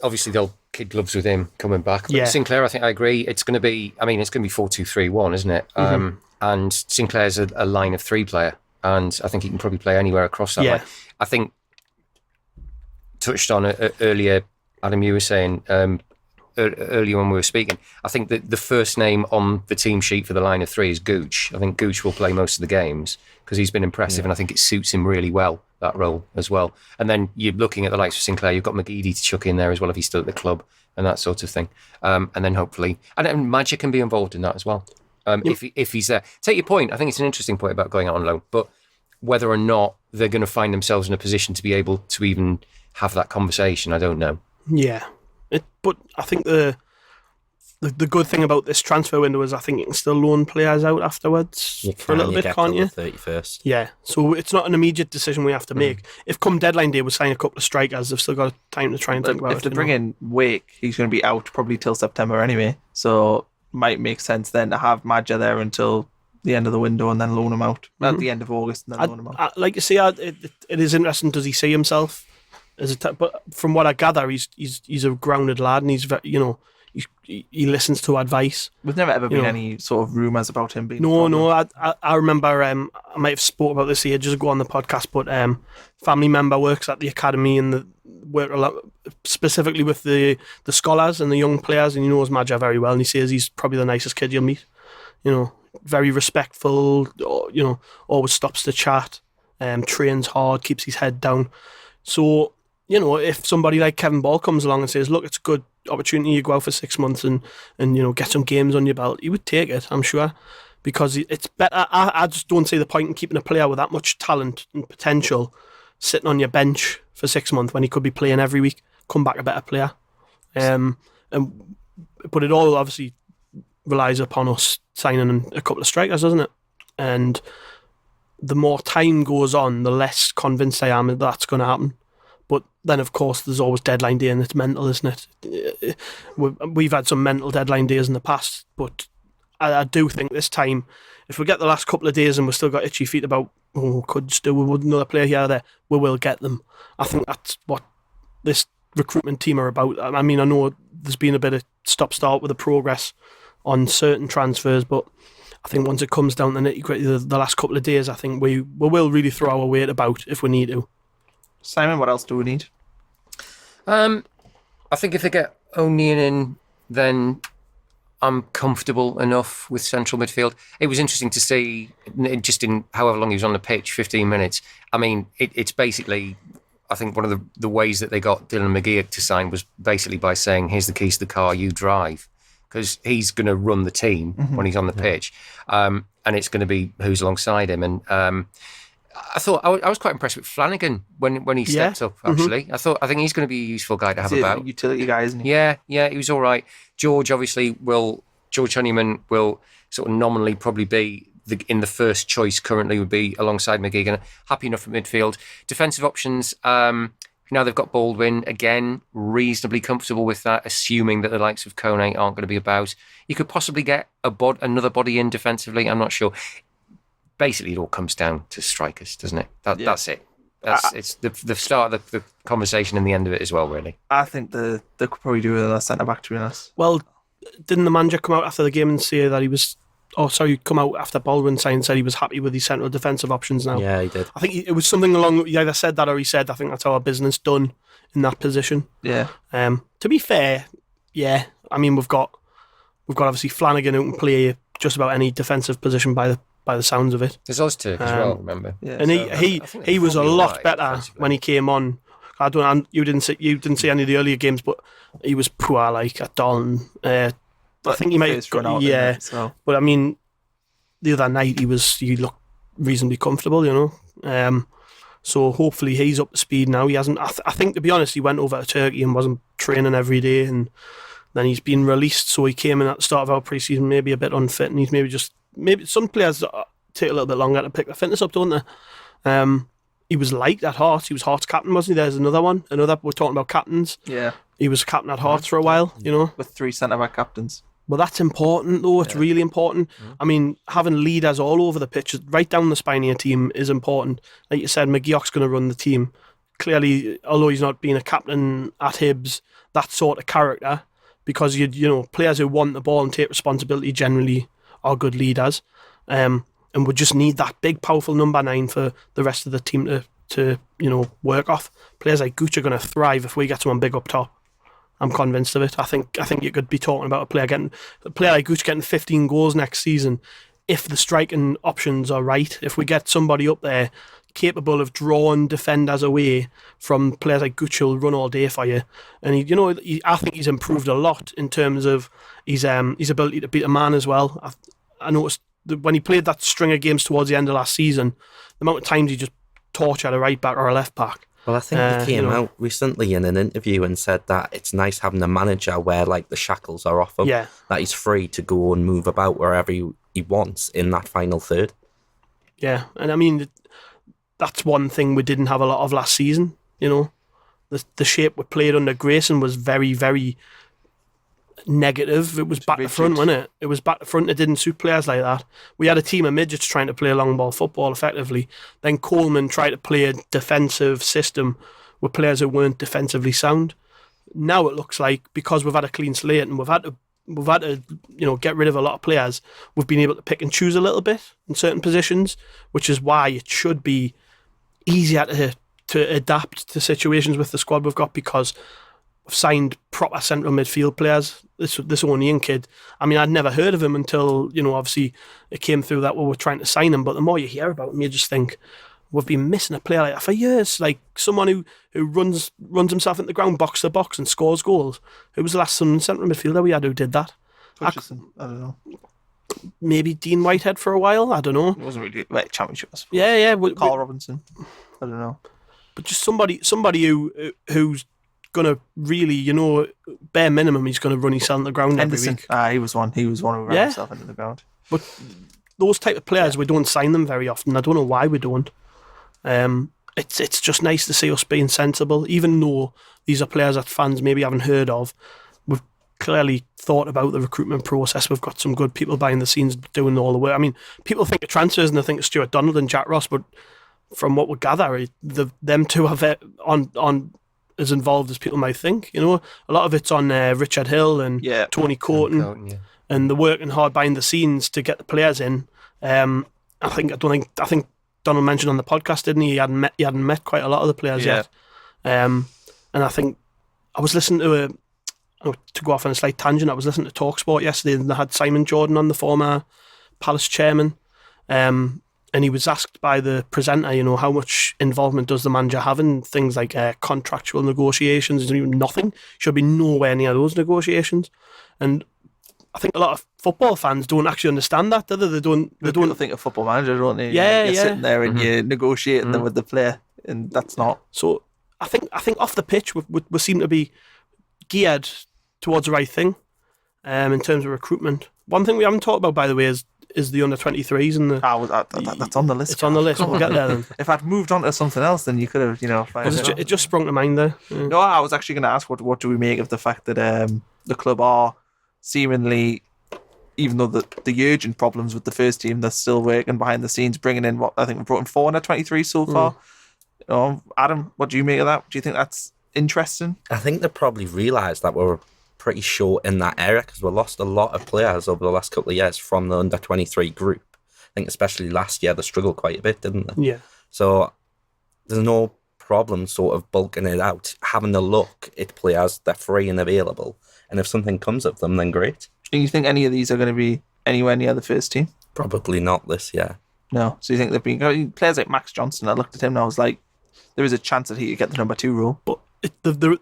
Obviously they'll kid gloves with him coming back. But Sinclair, I think I agree. It's going to be 4-2-3-1, isn't it? Mm-hmm. And Sinclair's a line of 3 player, and I think he can probably play anywhere across that line. I think touched on earlier, Adam, you were saying earlier when we were speaking, I think that the first name on the team sheet for the line of 3 is Gooch. I think Gooch will play most of the games because he's been impressive, and I think it suits him really well, that role as well. And then you're looking at the likes of Sinclair, you've got McGeady to chuck in there as well if he's still at the club and that sort of thing. And then hopefully, and Magic can be involved in that as well. If he's there. Take your point. I think it's an interesting point about going out on loan, but whether or not they're going to find themselves in a position to be able to even have that conversation, I don't know. Yeah. But I think the good thing about this transfer window is I think you can still loan players out afterwards for a little bit, can't you? 31st. Yeah. So it's not an immediate decision we have to make. If come deadline day we sign a couple of strikers, they've still got time to try and think about it. If they bring in Wake, he's going to be out probably till September anyway. So might make sense then to have Madger there until the end of the window and then loan him out. At the end of August and then loan him out. Like you say, it is interesting. Does he see himself as but from what I gather, he's a grounded lad, and he's very, he listens to advice. There's never ever been any sort of rumours about him being. No. I remember. I might have spoke about this ages ago on the podcast, but family member works at the academy and work a lot specifically with the scholars and the young players, and he knows Maja very well, and he says he's probably the nicest kid you'll meet. Very respectful. Always stops to chat. Trains hard, keeps his head down. So. If somebody like Kevin Ball comes along and says, look, it's a good opportunity, you go out for 6 months and get some games on your belt, he would take it, I'm sure, because it's better. I just don't see the point in keeping a player with that much talent and potential sitting on your bench for 6 months when he could be playing every week, come back a better player. But it all obviously relies upon us signing a couple of strikers, doesn't it? And the more time goes on, the less convinced I am that that's going to happen. But then, of course, there's always deadline day, and it's mental, isn't it? We've had some mental deadline days in the past, but I do think this time, if we get the last couple of days and we've still got itchy feet about, could just do with another player here or there, we will get them. I think that's what this recruitment team are about. I mean, I know there's been a bit of stop-start with the progress on certain transfers, but I think once it comes down to nitty-gritty, the last couple of days, I think we will really throw our weight about if we need to. Simon, what else do we need? I think if they get O'Neill in, then I'm comfortable enough with central midfield. It was interesting to see, just in however long he was on the pitch, 15 minutes. I mean, it's basically, I think one of the ways that they got Dylan McGeoch to sign was basically by saying, here's the keys to the car, you drive. Because he's going to run the team when he's on the pitch. And it's going to be who's alongside him. And I thought I was quite impressed with Flanagan when he stepped up. Actually, I think he's going to be a useful guy to have about. Utility guy, isn't he? Yeah, he was all right. George Honeyman will sort of nominally probably be in the first choice. Currently, would be alongside McGeegan. Happy enough at midfield. Defensive options. Now they've got Baldwin again. Reasonably comfortable with that, assuming that the likes of Kone aren't going to be about. You could possibly get another body in defensively. I'm not sure. Basically, it all comes down to strikers, doesn't it? That's it. It's the start of the conversation and the end of it as well, really. I think they could probably do with a centre-back, to be honest. Well, didn't the manager come out after the game and say that he was... come out after Baldwin signed and said he was happy with his central defensive options now? Yeah, he did. I think it was something along... He either said that or he said, I think that's our business done in that position. Yeah. To be fair, yeah. I mean, we've got obviously Flanagan who can play just about any defensive position by the sounds of it. There's Ozturk as well, remember? Yeah, and he was a lot better when he came on. You didn't see any of the earlier games, but he was poor like at Darlington. I think he might run out. So. But I mean, the other night he looked reasonably comfortable, So hopefully he's up to speed now. He hasn't. I think to be honest, he went over to Turkey and wasn't training every day, and then he's been released. So he came in at the start of our pre-season maybe a bit unfit, and he's maybe some players take a little bit longer to pick their fitness up, don't they? He was liked at Hearts. He was Hearts captain, wasn't he? There's another one. We're talking about captains. Yeah. He was captain at Hearts for a while, With 3 centre-back captains. Well, that's important, though. It's really important. I mean, having leaders all over the pitch, right down the spine of your team, is important. Like you said, McGeoch's going to run the team. Clearly, although he's not being a captain at Hibs, that sort of character, because players who want the ball and take responsibility generally are good leaders. And we just need that big, powerful number 9 for the rest of the team to work off. Players like Gooch are going to thrive if we get someone big up top. I'm convinced of it. I think you could be talking about a player like Gooch getting 15 goals next season if the striking options are right. If we get somebody up there capable of drawing defenders away from players like Gooch who'll run all day for you, and I think he's improved a lot in terms of his ability to beat a man as well. I noticed that when he played that string of games towards the end of last season, the amount of times he just tortured a right back or a left back. Well, I think he came out recently in an interview and said that it's nice having a manager where like the shackles are off him, that he's free to go and move about wherever he wants in that final third. Yeah, and I mean, that's one thing we didn't have a lot of last season. The shape we played under Grayson was very, very negative. It was back to front, wasn't it? It was back to front. It didn't suit players like that. We had a team of midgets trying to play long ball football effectively. Then Coleman tried to play a defensive system with players who weren't defensively sound. Now it looks like, because we've had a clean slate and we've had to get rid of a lot of players, we've been able to pick and choose a little bit in certain positions, which is why it should be easier to adapt to situations with the squad we've got, because we've signed proper central midfield players. This O'Neill kid, I mean, I'd never heard of him until, obviously it came through that we were trying to sign him, but the more you hear about him, you just think, we've been missing a player like that for years, like someone who runs himself into the ground, box to box, and scores goals. Who was the last central midfielder we had who did that? Hutchison, I don't know. Maybe Dean Whitehead for a while, I don't know. It wasn't really like championship, I suppose. Yeah. Carl Robinson, I don't know. But just somebody who's gonna really, bare minimum, he's gonna run himself into the ground Henderson. every week. He was one who ran himself into the ground. But those type of players, we don't sign them very often. I don't know why we don't. It's just nice to see us being sensible, even though these are players that fans maybe haven't heard of. We've clearly thought about the recruitment process. We've got some good people behind the scenes doing all the work. I mean, people think of transfers and they think of Stuart Donald and Jack Ross, but from what we gather, them two are on as involved as people might think. A lot of it's on Richard Hill and Tony Courton, and the working hard behind the scenes to get the players in. I think Donald mentioned on the podcast, didn't he? He hadn't met quite a lot of the players yet. And I think I was listening to go off on a slight tangent, I was listening to TalkSport yesterday, and they had Simon Jordan on, the former Palace chairman. And he was asked by the presenter, how much involvement does the manager have in things like contractual negotiations? There's even nothing. Should be nowhere near those negotiations. And I think a lot of football fans don't actually understand that, do they? They don't think of football manager, don't they? Yeah, you're yeah. sitting there and you're negotiating them with the player, and that's not. So I think off the pitch we seem to be geared towards the right thing, in terms of recruitment. One thing we haven't talked about, by the way, is the under-23s and the. That's on the list. It's on the list. We'll get there then. If I'd moved on to something else, then you could have, It just sprung to mind there. Yeah. No, I was actually going to ask, what do we make of the fact that the club are seemingly, even though the urgent problems with the first team, they're still working behind the scenes, bringing in what I think we've brought in 4 under 23 so far. Adam, what do you make of that? Do you think that's interesting? I think they probably realised that we were pretty short in that area, because we lost a lot of players over the last couple of years from the under 23 group. I think especially last year they struggled quite a bit, didn't they? Yeah. So there's no problem sort of bulking it out, having a look at players, they're free and available, and if something comes of them, then great. Do you think any of these are going to be anywhere near the first team? Probably not this year. No. So you think they've been players like Max Johnson? I looked at him and I was like, there is a chance that he could get the number 2 role. But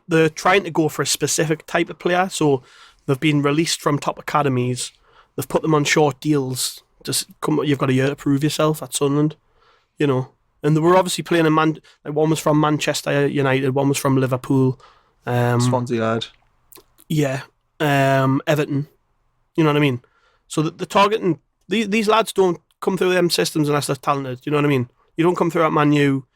they're trying to go for a specific type of player, so they've been released from top academies. They've put them on short deals. You've got a year to prove yourself at Sunderland, And they were obviously playing one was from Manchester United, one was from Liverpool, Swansea lad. Yeah, Everton. You know what I mean? So the targeting these lads don't come through them systems unless they're talented. You know what I mean? You don't come through at Man U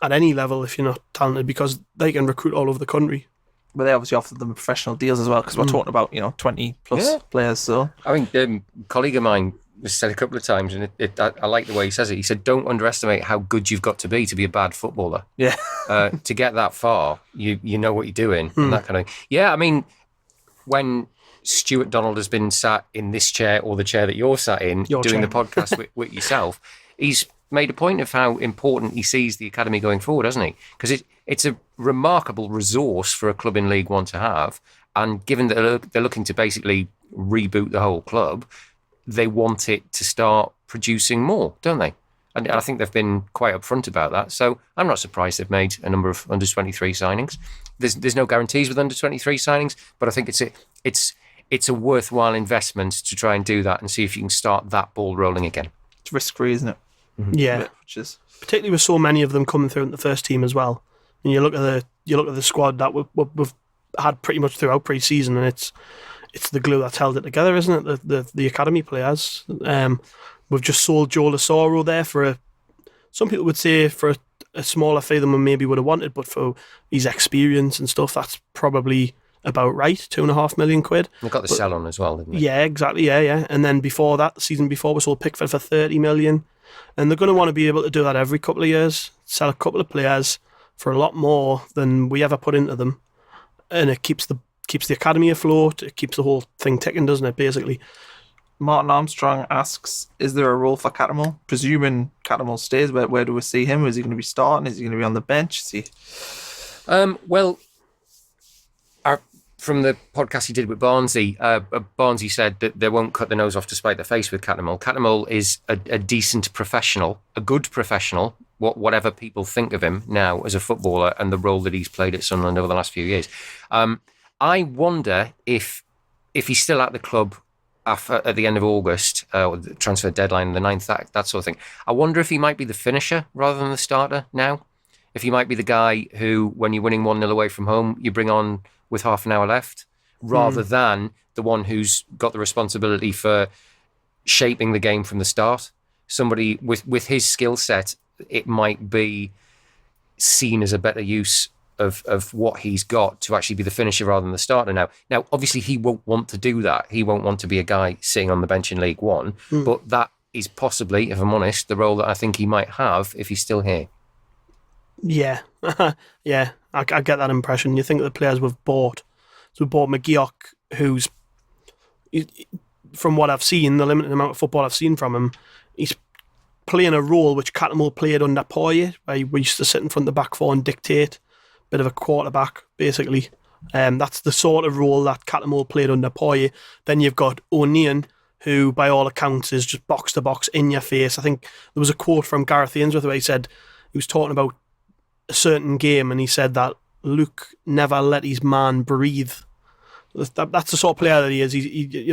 at any level if you're not talented, because they can recruit all over the country. But they obviously offered them professional deals as well, because we're talking about 20 plus players. So I mean, a colleague of mine has said a couple of times, and I like the way he says it. He said, "Don't underestimate how good you've got to be a bad footballer. Yeah, to get that far, you know what you're doing, and that kind of thing. Yeah, I mean, when Stuart Donald has been sat in this chair or the chair that you're sat in, doing the podcast with yourself, he's made a point of how important he sees the academy going forward, hasn't he? Because it's a remarkable resource for a club in League One to have, and given that they're looking to basically reboot the whole club, they want it to start producing more, don't they? And I think they've been quite upfront about that. So I'm not surprised they've made a number of under-23 signings. There's no guarantees with under-23 signings, but I think it's a worthwhile investment to try and do that and see if you can start that ball rolling again. It's risk-free, isn't it? Mm-hmm. Yeah, particularly with so many of them coming through in the first team as well. And you look at the squad that we've had pretty much throughout pre-season, and it's the glue that's held it together, isn't it? The academy players. We've just sold Joe Lasoro there for some people would say for a smaller fee than we maybe would have wanted, but for his experience and stuff, that's probably about right, £2.5 million. They got the sell on as well, didn't they? Yeah, exactly. Yeah. And then before that, the season before, we sold Pickford for 30 million. And they're going to want to be able to do that every couple of years, sell a couple of players for a lot more than we ever put into them. And it keeps the academy afloat. It keeps the whole thing ticking, doesn't it, basically? Martin Armstrong asks, is there a role for Cattermole? Presuming Cattermole stays, where do we see him? Is he going to be starting? Is he going to be on the bench? From the podcast he did with Barnsley, Barnsley said that they won't cut their nose off to spite their face with Cattermole. Cattermole is a decent professional, a good professional, whatever people think of him now as a footballer and the role that he's played at Sunderland over the last few years. I wonder if he's still at the club at the end of August, the transfer deadline, the 9th, that sort of thing. I wonder if he might be the finisher rather than the starter now. If he might be the guy who, when you're winning 1-0 away from home, you bring on with half an hour left, rather than the one who's got the responsibility for shaping the game from the start. Somebody with his skill set, it might be seen as a better use of what he's got to actually be the finisher rather than the starter now. Now, obviously, he won't want to do that. He won't want to be a guy sitting on the bench in League One, but that is possibly, if I'm honest, the role that I think he might have if he's still here. Yeah, yeah, I get that impression. You think of the players we've bought. So we bought McGeoch, who's, from what I've seen, the limited amount of football I've seen from him, he's playing a role which Cattermole played under Poirier, where we used to sit in front of the back four and dictate, bit of a quarterback, basically. That's the sort of role that Cattermole played under Poirier. Then you've got O'Neill, who, by all accounts, is just box to box in your face. I think there was a quote from Gareth Ainsworth where he said, he was talking about a certain game, and he said that Luke never let his man breathe. That's the sort of player that he is. He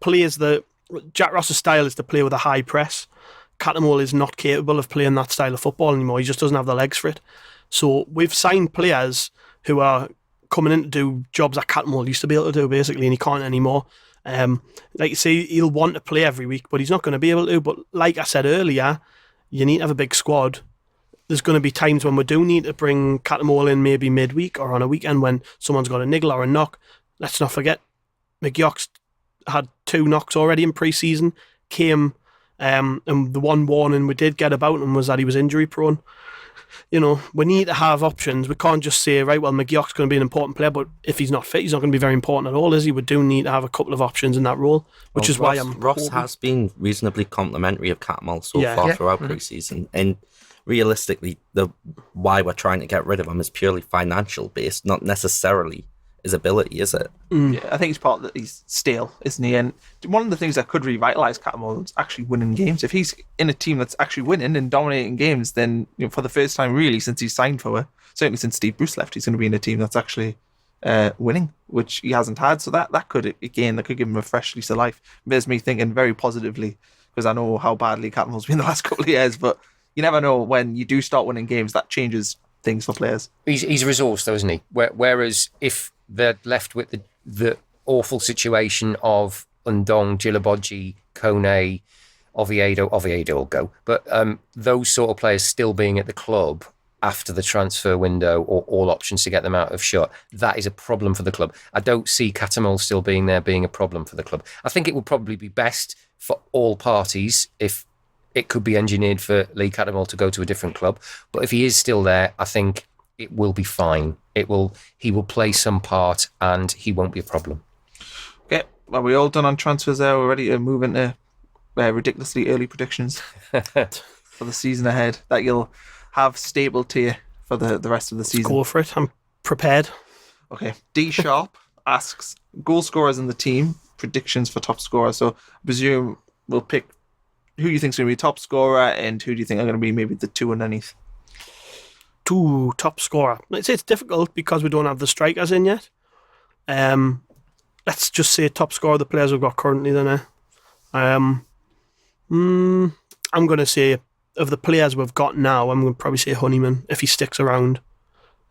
plays Jack Ross's style is to play with a high press. Cattermole is not capable of playing that style of football anymore. He just doesn't have the legs for it. So we've signed players who are coming in to do jobs that Cattermole used to be able to do, basically, and he can't anymore. Like you say, he'll want to play every week, but he's not going to be able to. But like I said earlier, you need to have a big squad. There's going to be times when we do need to bring Cattermole in, maybe midweek or on a weekend when someone's got a niggle or a knock. Let's not forget, McGeoch's had 2 knocks already in pre-season, came, and the one warning we did get about him was that he was injury prone. You know, we need to have options. We can't just say, right, well, McGeoch's going to be an important player, but if he's not fit, he's not going to be very important at all, is he? We do need to have a couple of options in that role, which is why Ross has been reasonably complimentary of Cattermole so far throughout pre-season, and realistically, why we're trying to get rid of him is purely financial based, not necessarily his ability, is it? Yeah, I think it's part that he's stale, isn't he? And one of the things that could revitalise Cattermole is actually winning games. If he's in a team that's actually winning and dominating games, then for the first time really since he's signed for it, certainly since Steve Bruce left, he's going to be in a team that's actually winning, which he hasn't had. So that could give him a fresh lease of life. There's me thinking very positively, because I know how badly Cattermole's been the last couple of years, but you never know, when you do start winning games, that changes things for players. He's a resource, though, isn't he? Whereas if they're left with the awful situation of Undong, Djilabodji, Kone, Oviedo will go, but those sort of players still being at the club after the transfer window, or all options to get them out of shot, that is a problem for the club. I don't see Cattermole still being there being a problem for the club. I think it would probably be best for all parties if it could be engineered for Lee Cattermole to go to a different club. But if he is still there, I think it will be fine. He will play some part and he won't be a problem. Okay, well, we're all done on transfers there. We're ready to move into ridiculously early predictions for the season ahead that you'll have stable to you for the rest of the season. Go for it. I'm prepared. Okay. D Sharp asks, goal scorers in the team, predictions for top scorer. So I presume we'll pick who you think is going to be top scorer and who do you think are going to be maybe the 2 underneath? 2 top scorer. It's difficult because we don't have the strikers in yet. Let's just say top scorer, the players we've got currently then. I'm going to say, of the players we've got now, I'm going to probably say Honeyman, if he sticks around.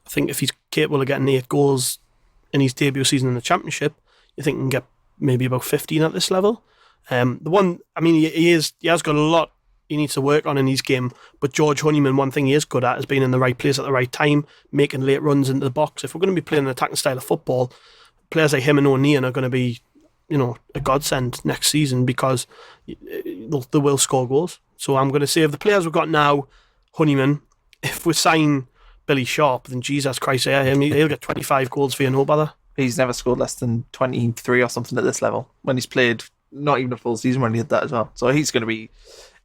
I think if he's capable of getting 8 goals in his debut season in the Championship, you think he can get maybe about 15 at this level. The one, I mean, he has got a lot he needs to work on in his game. But George Honeyman, one thing he is good at is being in the right place at the right time, making late runs into the box. If we're going to be playing an attacking style of football, players like him and O'Neill are going to be, a godsend next season because they will score goals. So I'm going to say of the players we've got now, Honeyman, if we sign Billy Sharp, then Jesus Christ, he'll get 25 goals for you, no bother. He's never scored less than 23 or something at this level when he's played not even a full season when he did that as well. So he's going to be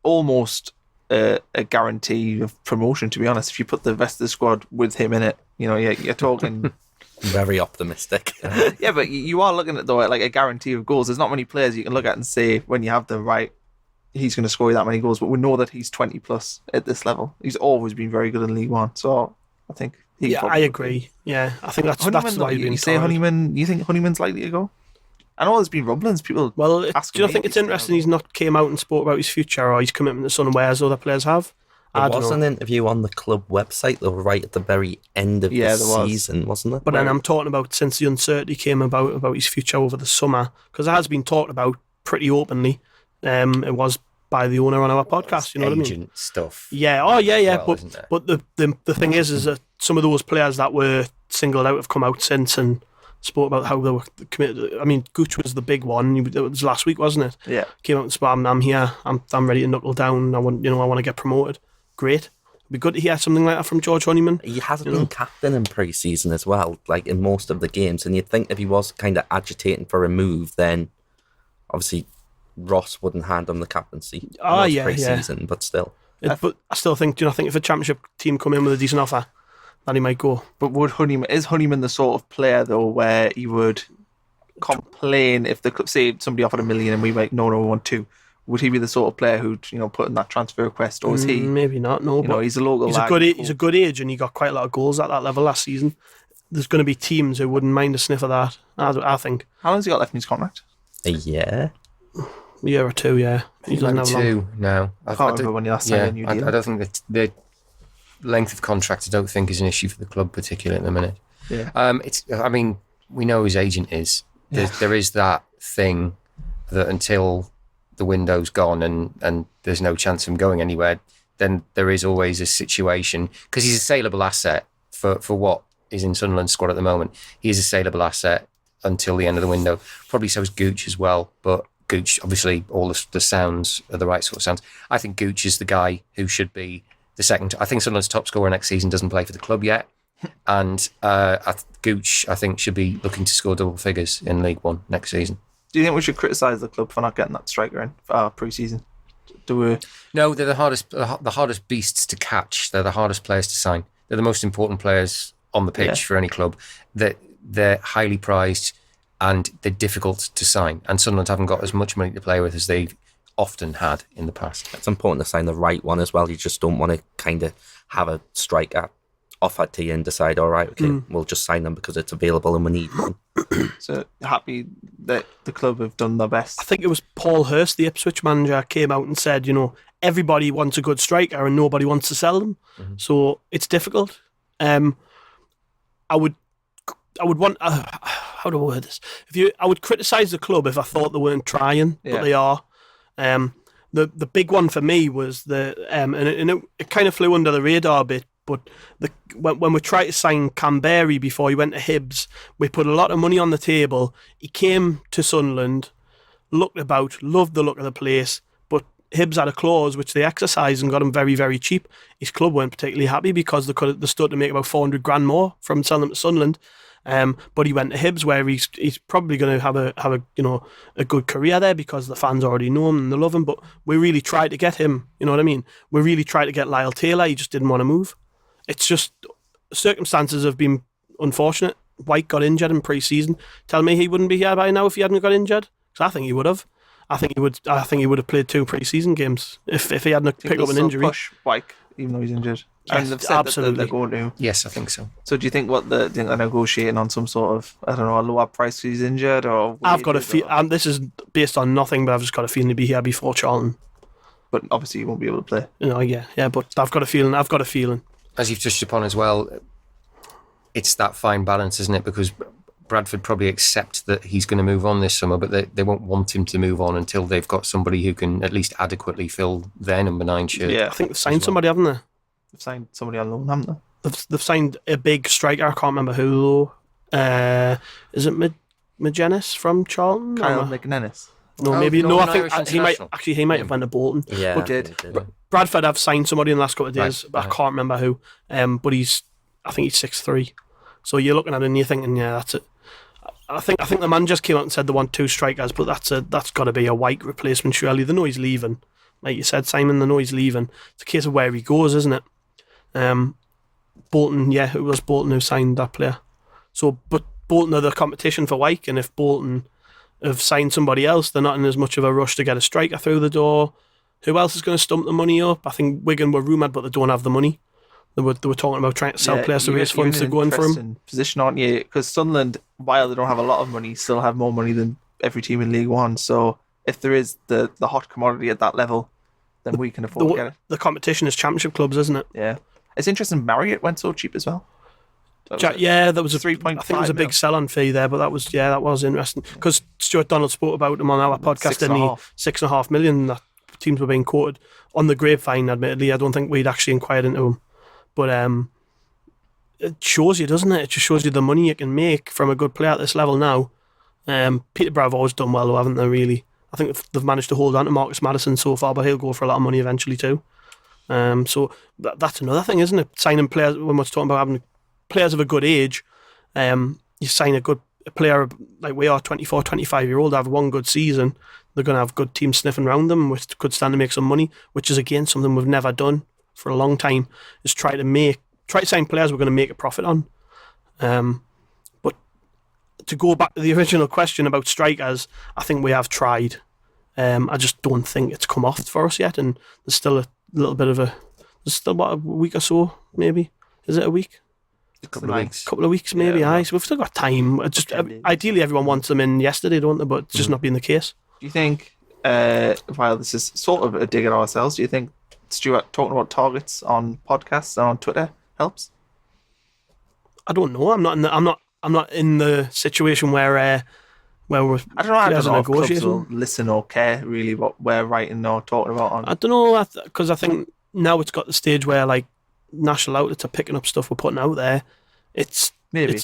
almost a guarantee of promotion, to be honest. If you put the rest of the squad with him in it, you're talking... Very optimistic. Yeah, but you are looking at, though, like a guarantee of goals. There's not many players you can look at and say, when you have the right, he's going to score you that many goals. But we know that he's 20 plus at this level. He's always been very good in League One. So I think... I agree. Yeah, I think that's why you say Honeyman. You think Honeyman's likely to go? I know there's been rumblings. People. Well, do you think it's interesting he's not came out and spoke about his future or his commitment to Sun, whereas other players have? There was an interview on the club website, though, right at the very end of the season, wasn't it? But then I'm talking about since the uncertainty came about his future over the summer, because it has been talked about pretty openly. It was by the owner on our podcast. You know what I mean? Agent stuff. Yeah. But the thing is that some of those players that were singled out have come out since and spoke about how they were committed. I mean, Gooch was the big one. It was last week, wasn't it? Yeah. Came out and spoke. I'm here. I'm ready to knuckle down. I want to get promoted. Great. It'd be good to hear something like that from George Honeyman. He hasn't been captain in pre-season as well, like in most of the games. And you'd think if he was kind of agitating for a move, then obviously Ross wouldn't hand him the captaincy. Pre-season, but still. But I still think, if a championship team come in with a decent offer, then he might go. But is Honeyman the sort of player, though, where he would complain if the club, say somebody offered $1 million and we might, no, we want $2 million? Would he be the sort of player who'd, put in that transfer request, or is he? Maybe not. No, but he's a local. He's a good age, and he got quite a lot of goals at that level last season. There's going to be teams who wouldn't mind a sniff of that. I think. How long has he got left in his contract? A year. A year or two, yeah. He doesn't have two now. I can't remember when you last signed a new deal. I don't think that the length of contract, I don't think, is an issue for the club particularly at the minute. Yeah. We know who his agent is. There is that thing that until the window's gone and there's no chance of him going anywhere, then there is always a situation, because he's a saleable asset for what is in Sunderland's squad at the moment. He is a saleable asset until the end of the window. Probably so is Gooch as well, but Gooch, obviously, all the sounds are the right sort of sounds. I think Gooch is the guy who should be the second. I think Sunderland's top scorer next season doesn't play for the club yet, and Gooch, I think, should be looking to score double figures in League One next season. Do you think we should criticise the club for not getting that striker in for our pre-season? No, they're the hardest beasts to catch. They're the hardest players to sign. They're the most important players on the pitch for any club. They're highly prized and they're difficult to sign. And Sunderland haven't got as much money to play with as they've often had in the past. It's important to sign the right one as well. You just don't want to kind of have a striker offered to you and decide, all right, okay, we'll just sign them because it's available and we need one. So happy that the club have done their best. I think it was Paul Hurst, the Ipswich manager, came out and said, everybody wants a good striker and nobody wants to sell them. Mm-hmm. So it's difficult. I would want, how do I word this? I would criticise the club if I thought they weren't trying, but they are. The big one for me was and it kind of flew under the radar a bit, but when we tried to sign Canberry before he went to Hibs, we put a lot of money on the table. He came to Sunderland, looked about, loved the look of the place, but Hibs had a clause which they exercised and got him very, very cheap. His club weren't particularly happy because they stood to make about 400 grand more from selling him to Sunderland. But he went to Hibs, where he's probably going to have a good career there because the fans already know him and they love him. But we really tried to get him. You know what I mean? We really tried to get Lyle Taylor. He just didn't want to move. It's just circumstances have been unfortunate. White got injured in pre-season. Tell me he wouldn't be here by now if he hadn't got injured. Because I think he would have. I think he would have played 2 pre-season games if he hadn't picked up an injury. Push White even though he's injured. Yes, and they've said absolutely. That they're going to. Yes, I think so. So do you think they're negotiating on some sort of, I don't know, a lower price if he's injured? Or I've got a feel, this is based on nothing, but I've just got a feeling to be here before Charlton. But obviously he won't be able to play. Yeah, but I've got a feeling. As you've touched upon as well, it's that fine balance, isn't it? Because Bradford probably accept that he's going to move on this summer, but they won't want him to move on until they've got somebody who can at least adequately fill their number 9 shirt. Yeah, I think they've signed somebody, haven't they? They've signed somebody on loan, haven't they? They've signed a big striker. I can't remember who though. Is it Magennis from Charlton? Kyle McNennis. No, Oh, maybe no. Northern I think Irish he might international. have went to Bolton. Yeah, Who I did? think they did. Bradford have signed somebody in the last couple of days, Right, but I can't remember who. But I think he's 6'3". So you're looking at it and you're thinking, yeah, that's it. I think the man just came out and said they want 2 strikers, but that's got to be a White replacement surely. They know he's leaving, like you said, Simon. They know he's leaving. It's a case of where he goes, isn't it? Bolton, yeah, it was Bolton who signed that player. So, but Bolton are the competition for White, and if Bolton have signed somebody else, they're not in as much of a rush to get a striker through the door. Who else is going to stump the money up? I think Wigan were rumoured, but they don't have the money. They were talking about trying to sell players to raise funds to go in for him. Position, aren't you? Because Sunderland, while they don't have a lot of money, still have more money than every team in League One. So if there is the hot commodity at that level, then we can afford to get it. The competition is Championship clubs, isn't it? Yeah, it's interesting. Marriott went so cheap as well. Yeah, there was a 3.5 I think there was a big mil. sell-on fee there, but that was interesting because Stuart Donald spoke about him on our podcast, didn't he? 6.5 million that teams were being quoted on the grapevine. Admittedly, I don't think we'd actually inquired into him, but it shows you, doesn't it? It just shows you the money you can make from a good player at this level now. Peterborough have always done well, though, haven't they? Really, I think they've managed to hold on to Marcus Maddison so far, but he'll go for a lot of money eventually too. So that's another thing, isn't it? Signing players when we're talking about having players of a good age, you sign a player like we are, 24, 25-year-old, have one good season, they're going to have good teams sniffing around them, which could stand to make some money, which is again something we've never done for a long time, is try to sign players we're going to make a profit on. But to go back to the original question about strikers, I think we have tried. I just don't think it's come off for us yet, and there's still a little bit of there's still about a week or so, maybe. Is it a week? Couple of weeks maybe, Yeah, aye. So we've still got time. Just ideally everyone wants them in yesterday, don't they? But it's just not been the case. Do you think, while this is sort of a dig at ourselves, do you think Stuart talking about targets on podcasts and on Twitter helps? I don't know. I'm not in the situation where we're. I don't know. I don't know if clubs negotiating. will listen or care really what we're writing or talking about on. I don't know, because I think now it's got the stage where like national outlets are picking up stuff we're putting out there. It's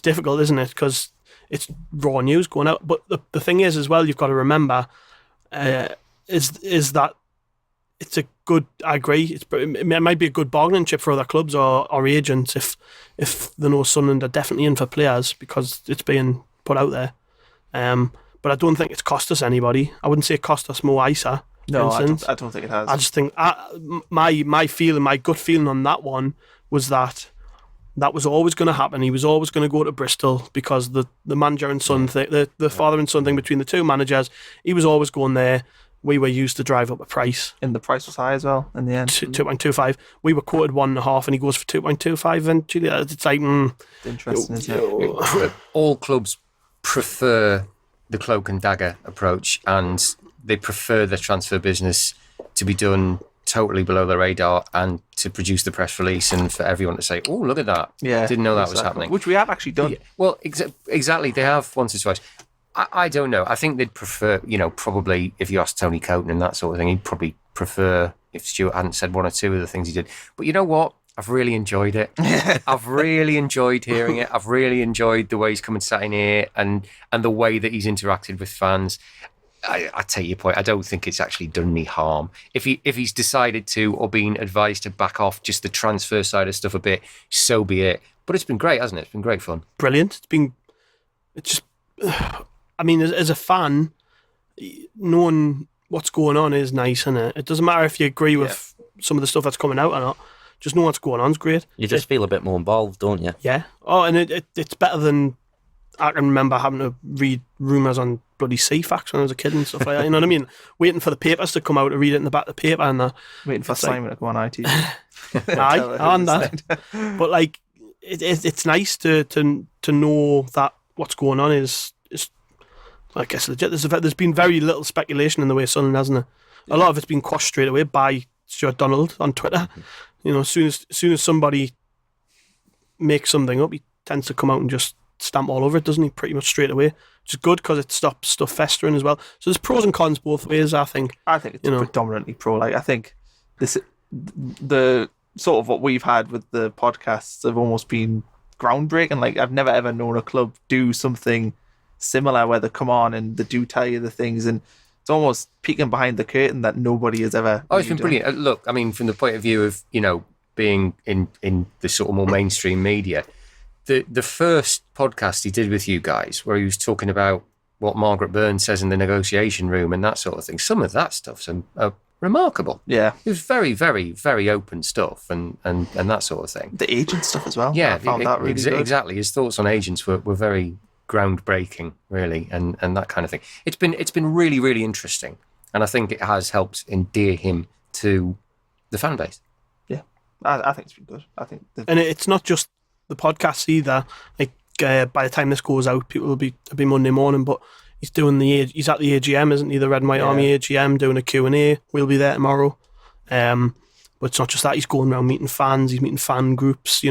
difficult, isn't it? Because it's raw news going out. But the thing is as well, you've got to remember is that it's a good. I agree. It might be a good bargaining chip for other clubs or agents if they know Sunderland are definitely in for players because it's being put out there. But I don't think it's cost us anybody. I wouldn't say it cost us Mo Issa. No, I don't think it has. I just think my gut feeling on that one was that was always going to happen. He was always going to go to Bristol because the manager and son thing, the father and son thing between the two managers, he was always going there. We were used to drive up a price. And the price was high as well in the end. 2.25. We were quoted 1.5 and he goes for 2.25 eventually. It's like... Interesting, isn't it? All clubs prefer the cloak and dagger approach, and they prefer the transfer business to be done totally below the radar and to produce the press release and for everyone to say, oh, look at that. Yeah, didn't know that was happening. Which we have actually done. Yeah. Well, exactly. They have once or twice. I don't know. I think they'd prefer, probably if you asked Tony Coton and that sort of thing, he'd probably prefer if Stuart hadn't said one or two of the things he did. But you know what? I've really enjoyed it. I've really enjoyed hearing it. I've really enjoyed the way he's come and sat in here and the way that he's interacted with fans. I take your point. I don't think it's actually done me harm. If he's decided to or been advised to back off just the transfer side of stuff a bit, so be it. But it's been great, hasn't it? It's been great fun. Brilliant. It's just... I mean, as a fan, knowing what's going on is nice, isn't it? It doesn't matter if you agree with some of the stuff that's coming out or not. Just knowing what's going on is great. You just feel a bit more involved, don't you? Yeah. Oh, and it's better than... I can remember having to read rumours on bloody CFAX when I was a kid and stuff like that. You know what I mean? Waiting for the papers to come out to read it in the back of the paper and that. Waiting for Simon to go on ITV. Aye, and that. But like, it's nice to know that what's going on is I guess legit. There's been very little speculation in the way of Sunderland, hasn't there? A lot of it's been quashed straight away by Stuart Donald on Twitter. As soon as somebody makes something up, he tends to come out and just stamp all over it, doesn't he? Pretty much straight away, which is good because it stops stuff festering as well. So there's pros and cons both ways, I think. I think it's predominantly pro. Like, I think the sort of what we've had with the podcasts have almost been groundbreaking. Like, I've never ever known a club do something similar where they come on and they do tell you the things, and it's almost peeking behind the curtain that nobody has ever. Oh, it's been brilliant. Look, I mean, from the point of view of, being in the sort of more mainstream media, the first podcast he did with you guys, where he was talking about what Margaret Byrne says in the negotiation room and that sort of thing, some of that stuff's remarkable. Yeah. It was very, very, very open stuff and that sort of thing. The agent stuff as well. Yeah, I found that really good. Exactly. His thoughts on agents were very groundbreaking, really, and that kind of thing. It's been really, really interesting, and I think it has helped endear him to the fan base. Yeah, I think it's been good. I think, and it's not just the podcasts either. Like, by the time this goes out, it'll be Monday morning, but he's at the AGM, isn't he? The Red and White Army AGM, doing a Q&A. We'll be there tomorrow. But it's not just that. He's going around meeting fans. He's meeting fan groups.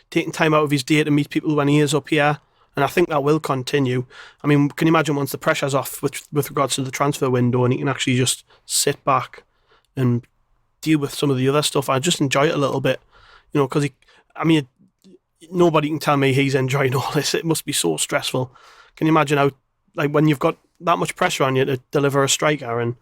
Taking time out of his day to meet people when he is up here. And I think that will continue. I mean, can you imagine once the pressure's off with regards to the transfer window and he can actually just sit back and deal with some of the other stuff? I just enjoy it a little bit, because nobody can tell me he's enjoying all this. It must be so stressful. Can you imagine how, like, when you've got that much pressure on you to deliver a striker and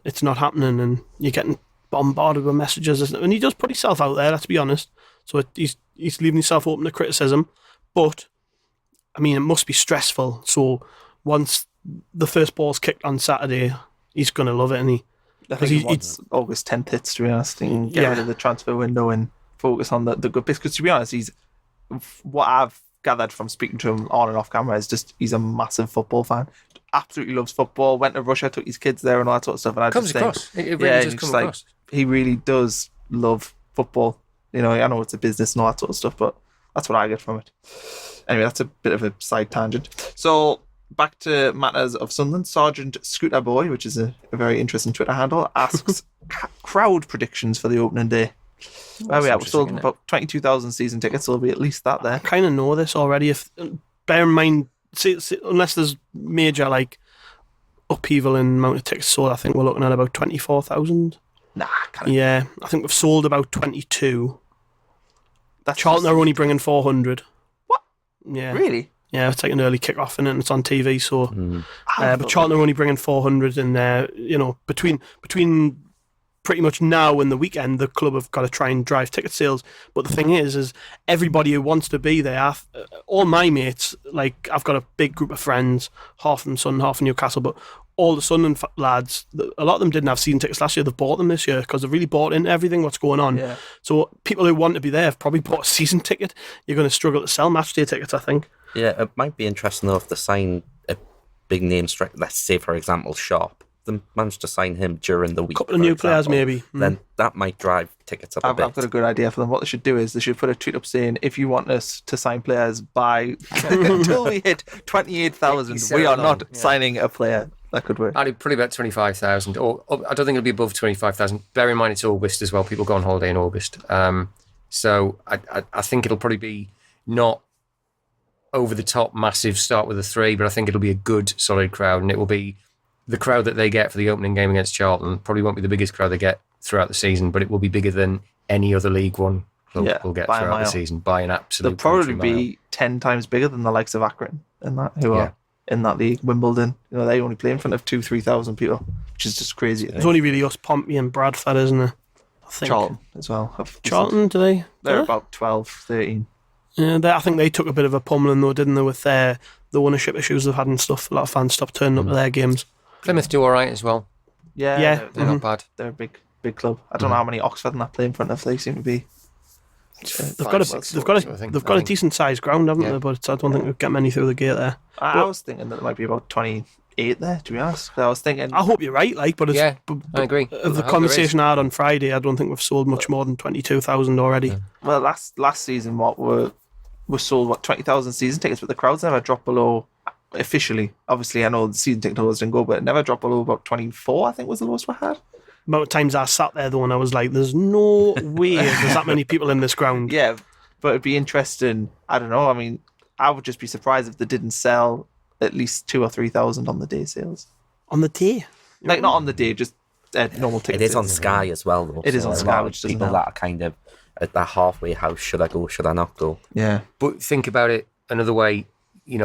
it's not happening and you're getting bombarded with messages? And he does put himself out there, let's be honest. So he's leaving himself open to criticism. But I mean, it must be stressful. So once the first ball's kicked on Saturday, he's going to love it, and I think he wants August 10th hits, to be honest, and get rid of the transfer window and focus on the good bits. Because to be honest, what I've gathered from speaking to him on and off camera is just he's a massive football fan. Absolutely loves football. Went to Russia, took his kids there, and all that sort of stuff. And I comes just across. Think, it really does come across. He really does love football. I know it's a business and all that sort of stuff, but that's what I get from it. Anyway, that's a bit of a side tangent. So, back to matters of Sunderland. Sergeant Scooter Boy, which is a very interesting Twitter handle, asks crowd predictions for the opening day. Where we at? We're still about 22,000 season tickets, so there'll be at least that there. I kind of know this already. Bear in mind, unless there's major upheaval in amount of tickets sold, I think we're looking at about 24,000. Nah, yeah, I think we've sold about 22. Charlton are only bringing 400. What? Yeah. Really? Yeah, it's like an early kick-off in it, and it's on TV, so... but Charlton are only bringing 400 in there. Between pretty much now and the weekend, the club have got to try and drive ticket sales. But the thing is everybody who wants to be there, all my mates, like, I've got a big group of friends, half from Sunderland, half from Newcastle, but all the Sunderland lads, a lot of them didn't have season tickets last year. They've bought them this year because they've really bought into everything, what's going on. Yeah. So people who want to be there have probably bought a season ticket. You're going to struggle to sell match day tickets, I think. Yeah, it might be interesting though if they sign a big name striker, let's say for example Sharp. They managed to sign him during the week. A couple of new players maybe. Then that might drive tickets up a bit. I've got a good idea for them. What they should do is they should put a tweet up saying, if you want us to sign players by until we hit 28,000, we are not signing a player. That could work. I'd be probably about 25,000, or I don't think it'll be above 25,000. Bear in mind it's August as well. People go on holiday in August. So I think it'll probably be not over the top massive start with a 3, but I think it'll be a good solid crowd, and it will be the crowd that they get for the opening game against Charlton. Probably won't be the biggest crowd they get throughout the season, but it will be bigger than any other League One club will get throughout the season by an absolute. They'll probably be 10 times bigger than the likes of Akron in that, who are in that league. Wimbledon, they only play in front of 2,000-3,000 people, which is just crazy. It's only really us, Pompey and Bradford, isn't it? I think. Charlton as well. Charlton, do they? They're about 12, 13. Yeah, I think they took a bit of a pummeling though, didn't they, with the ownership issues they've had and stuff. A lot of fans stopped turning up to their games. Plymouth do all right as well. Yeah. They're not bad. They're a big club. I don't know how many Oxford and that play in front of. They seem to be. They've got a decent sized ground, haven't they? But I don't think they'll get many through the gate there. I was thinking that there might be about 28 there, to be honest. I was thinking. I hope you're right, but it's, I agree. Of the conversation I had on Friday, I don't think we've sold much more than 22,000 already. Yeah. Well, last season, we sold 20,000 season tickets, but the crowds never dropped below. Officially, obviously, I know the season ticket holders didn't go, but it never dropped below about 24. I think was the lowest we had. Amount of times I sat there though, and I was like, "There's no way there's that many people in this ground." Yeah, but it'd be interesting. I don't know. I mean, I would just be surprised if they didn't sell at least 2,000 or 3,000 on the day sales. On the day? Like, not on the day, just normal It tickets. is on Sky as well, though. It is on a Sky, lot of which doesn't people help. that are kind of at that halfway house. Should I go? Should I not go? Yeah. But think about it another way.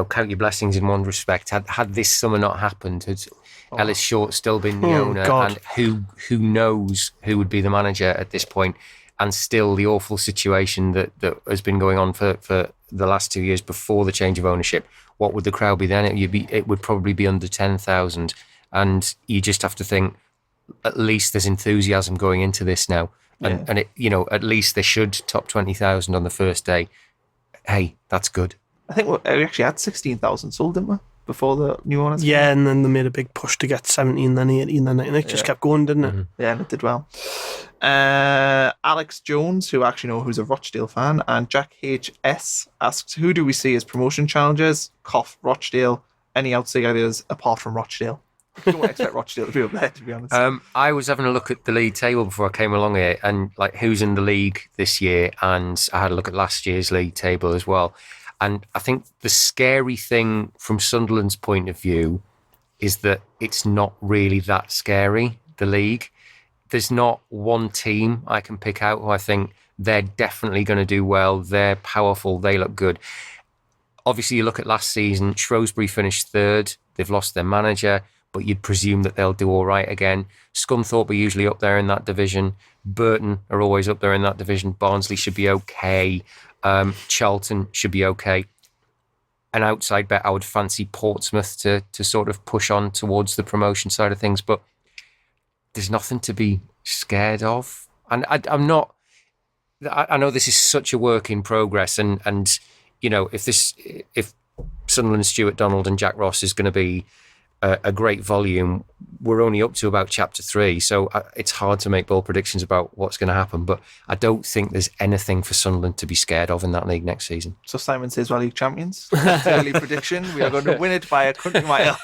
Count your blessings in one respect. Had this summer not happened, had Ellis Short still been the owner, God. and who knows who would be the manager at this point, and still the awful situation that has been going on for the last 2 years before the change of ownership. What would the crowd be then? It would probably be under 10,000, and you just have to think at least there's enthusiasm going into this now, and it, at least they should top 20,000 on the first day. Hey, that's good. I think we actually had 16,000 sold, didn't we? Before the new owners. Yeah, and then they made a big push to get 17, then 18, then 19. It just kept going, didn't it? Yeah, and it did well. Alex Jones, who I actually know who's a Rochdale fan, and Jack HS asks, who do we see as promotion challengers? Cough, Rochdale. Any outside ideas apart from Rochdale? I don't expect Rochdale to be up there, to be honest. I was having a look at the league table before I came along here, and like who's in the league this year, and I had a look at last year's league table as well. And I think the scary thing from Sunderland's point of view is that it's not really that scary, the league. There's not one team I can pick out who I think they're definitely going to do well. They're powerful. They look good. Obviously, you look at last season, Shrewsbury finished third. They've lost their manager, but you'd presume that they'll do all right again. Scunthorpe are usually up there in that division. Burton are always up there in that division. Barnsley should be okay. Charlton should be okay. An outside bet, I would fancy Portsmouth to sort of push on towards the promotion side of things, but there's nothing to be scared of. And I'm not. I know this is such a work in progress, and if Sunderland, Stuart Donald and Jack Ross is going to be a great volume, we're only up to about chapter 3, so it's hard to make bold predictions about what's going to happen, but I don't think there's anything for Sunderland to be scared of in that league next season. So Simon says we're league champions. Early prediction, we are going to win it by a country mile.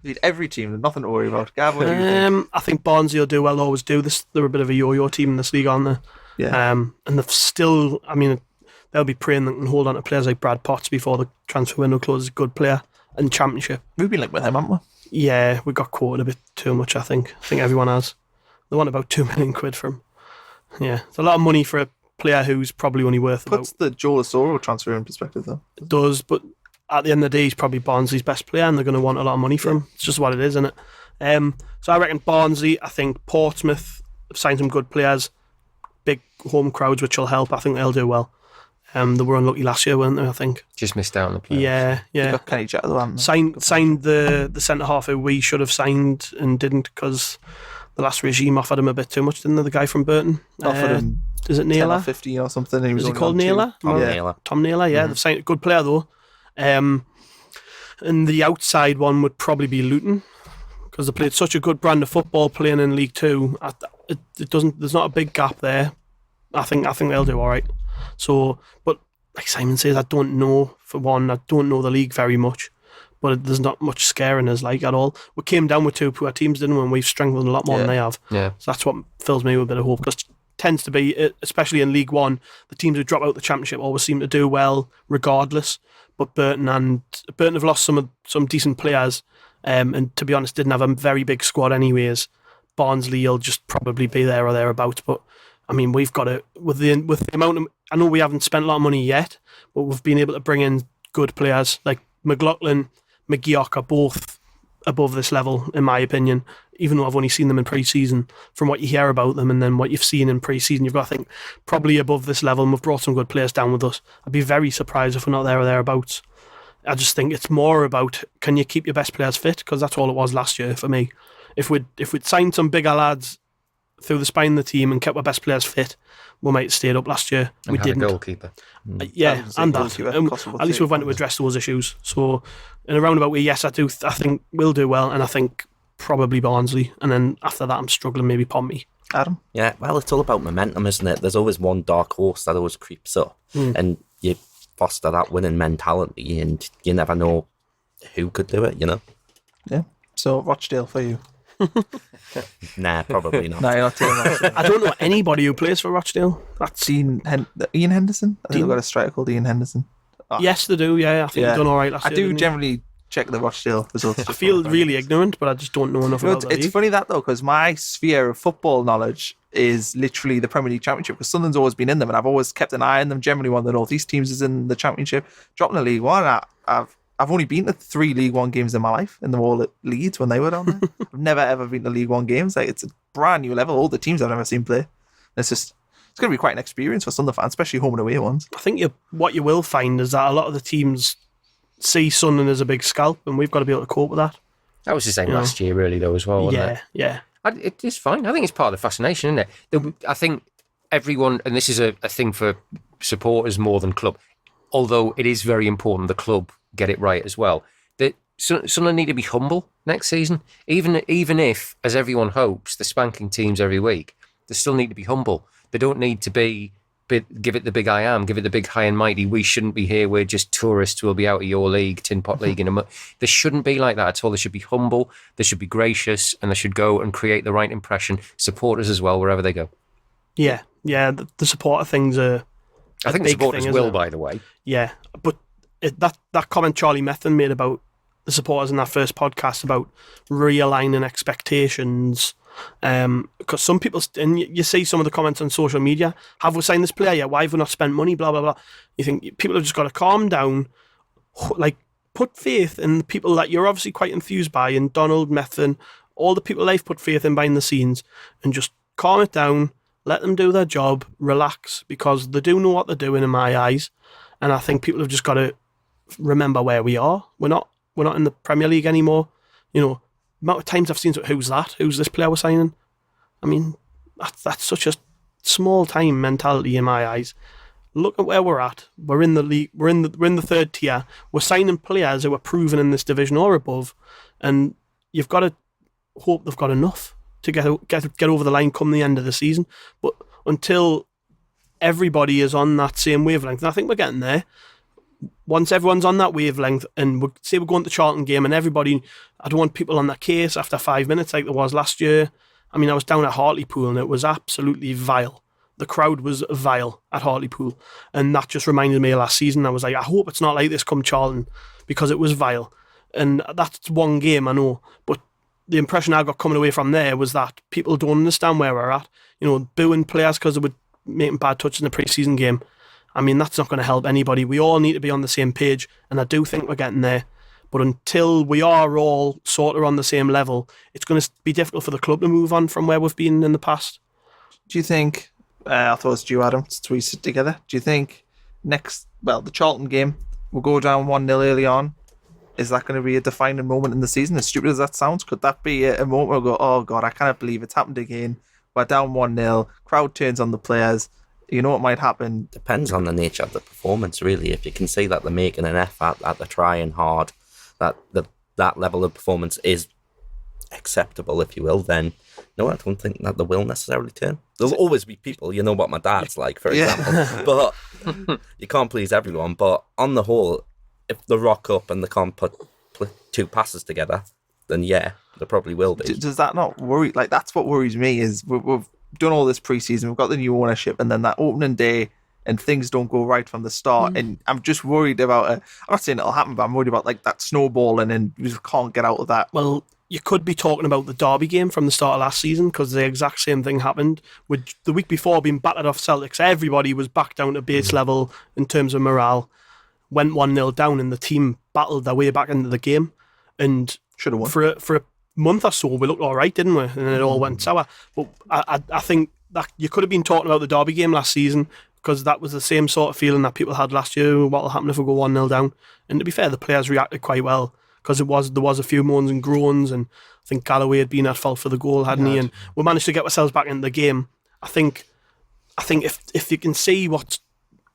Beat every team, there's nothing to worry about. Gav, what do you think? I think Barnsley will do well, always do this. They're a bit of a yo-yo team in this league, aren't they? Yeah. And they've still, they'll be praying they can hold on to players like Brad Potts before the transfer window closes. A good player in Championship. We've been linked with him, haven't we? Yeah, we got quoted a bit too much, I think. I think everyone has. They want about £2 million for him. Yeah, it's a lot of money for a player who's probably only worth Puts the Joel Asoro transfer in perspective, though. It does, but at the end of the day, he's probably Barnsley's best player, and they're going to want a lot of money for him. It's just what it is, isn't it? So I reckon Barnsley. I think Portsmouth have signed some good players, big home crowds, which will help. I think they'll do well. They were unlucky last year, weren't they? I think. Just missed out on the playoffs. Yeah. They got Kenny Jetta, though, haven't they? Signed the centre half who we should have signed and didn't because the last regime offered him a bit too much, didn't they? The guy from Burton. Offered him Is it 10 or Naylor? 15 or something. And he was Is he only called on 2. Naylor? Tom Yeah. Naylor. Tom Naylor, yeah. They've signed a good player though. And the outside one would probably be Luton because they played such a good brand of football playing in League Two. It doesn't. There's not a big gap there. I think they'll do all right. So, but like Simon says, I don't know. For one, I don't know the league very much, but there's not much scaring us like at all. We came down with 2 poor teams, didn't we? And we've strengthened a lot more than they have. Yeah. So that's what fills me with a bit of hope. Because tends to be, especially in League One, the teams who drop out the Championship always seem to do well regardless. But Burton have lost some decent players, and to be honest, didn't have a very big squad anyways. Barnsley will just probably be there or thereabouts. But I mean, we've got it with the amount of. I know we haven't spent a lot of money yet, but we've been able to bring in good players like McLaughlin, McGeoch are both above this level in my opinion. Even though I've only seen them in pre-season, from what you hear about them and then what you've seen in pre-season, you've got to think probably above this level. And we've brought some good players down with us. I'd be very surprised if we're not there or thereabouts. I just think it's more about can you keep your best players fit, because that's all it was last year for me. If we'd signed some bigger lads through the spine of the team and kept our best players fit, we might have stayed up last year. And we had didn't. a goalkeeper. Yeah, and that. Goalkeeper, And possible at least we've went to address those issues. So in a roundabout way, yes, I think we'll do well, and I think probably Barnsley, and then after that I'm struggling maybe Pompey. Adam? Yeah, well, it's all about momentum, isn't it? There's always one dark horse that always creeps up, and you foster that winning mentality, and you never know who could do it, you know? Yeah. So Rochdale for you. Nah, probably not. No, you're not doing that. I don't know anybody who plays for Rochdale. That's Ian Henderson? I think they've got a striker called Ian Henderson. Yes, they do. Yeah, I think they've done all right last I year. do didn't they? generally check the Rochdale results. I feel really ignorant, but I just don't know enough about the It's league. funny that though, because my sphere of football knowledge is literally the Premier League Championship, because Sunderland's always been in them, and I've always kept an eye on them. Generally, one of the North East teams is in the Championship. Dropping the League One, I've only been to 3 League One games in my life, and they're all at Leeds when they were down there. I've never ever been to League One games. Like, it's a brand new level. All the teams I've never seen play. And it's going to be quite an experience for Sunderland fans, especially home and away ones. I think what you will find is that a lot of the teams see Sunderland as a big scalp, and we've got to be able to cope with that. That was the same last year, really, though, as well. Wasn't Yeah. it is fine. I think it's part of the fascination, isn't it? I think everyone, and this is a thing for supporters more than club, although it is very important the club get it right as well, that Sunderland need to be humble next season. Even if, as everyone hopes, they're spanking teams every week, they still need to be humble. They don't need to give it the big I am, give it the big high and mighty. We shouldn't be here. We're just tourists who will be out of your league, Tin Pot League. They shouldn't be like that at all. They should be humble. They should be gracious, and they should go and create the right impression. Supporters as well, wherever they go. Yeah. The supporter things are. I think the supporters will, by the way. Yeah, but that comment Charlie Methven made about the supporters in that first podcast about realigning expectations. Because some people, and you see some of the comments on social media, have we signed this player yet? Why have we not spent money? Blah, blah, blah. You think people have just got to calm down, like put faith in the people that you're obviously quite enthused by, and Donald, Methven, all the people they've put faith in behind the scenes, and just calm it down, let them do their job, relax, because they do know what they're doing in my eyes. And I think people have just got to remember where we are. We're not in the Premier League anymore. You know, the amount of times I've seen, who's that? Who's this player we're signing? I mean, that's such a small time mentality in my eyes. Look at where we're at. We're in the league. We're in the third tier. We're signing players who are proven in this division or above, and you've got to hope they've got enough to get over the line come the end of the season. But until everybody is on that same wavelength, and I think we're getting there. Once everyone's on that wavelength, and we're going to the Charlton game, and everybody, I don't want people on their case after 5 minutes like there was last year. I mean, I was down at Hartlepool and it was absolutely vile. The crowd was vile at Hartlepool, and that just reminded me of last season. I was like, I hope it's not like this come Charlton, because it was vile. And that's one game, I know, but the impression I got coming away from there was that people don't understand where we're at. You know, booing players because they were making bad touches in the pre-season game. I mean, that's not going to help anybody. We all need to be on the same page, and I do think we're getting there. But until we are all sort of on the same level, it's going to be difficult for the club to move on from where we've been in the past. Do you think, I thought it was due, Adam, since we sit together, do you think the Charlton game will go down 1-0 early on? Is that going to be a defining moment in the season? As stupid as that sounds, could that be a moment where we'll go, oh God, I cannot believe it's happened again. We're down 1-0, crowd turns on the players. You know what might happen? Depends on the nature of the performance, really. If you can see that they're making an effort, that they're trying hard, that level of performance is acceptable, if you will, then no, I don't think that they will necessarily turn. There'll always be people, you know what my dad's like, for example. But you can't please everyone. But on the whole, if they rock up and they can't put 2 passes together, then yeah, there probably will be. Does that not worry? Like, that's what worries me, is we've done all this pre-season, we've got the new ownership, and then that opening day and things don't go right from the start. And I'm just worried about I'm not saying it'll happen, but I'm worried about like that snowballing, and we just can't get out of that. Well, you could be talking about the Derby game from the start of last season, because the exact same thing happened. With the week before being battered off Celtics, everybody was back down to base level in terms of morale. Went 1-0 down, and the team battled their way back into the game, and should have won. For a month or so we looked all right, didn't we? And then it all went sour. But I think that you could have been talking about the Derby game last season, because that was the same sort of feeling that people had last year. What will happen if we go 1-0 down? And to be fair, the players reacted quite well, because there was a few moans and groans, and I think Galloway had been at fault for the goal, hadn't he? And we managed to get ourselves back into the game. I think if you can see what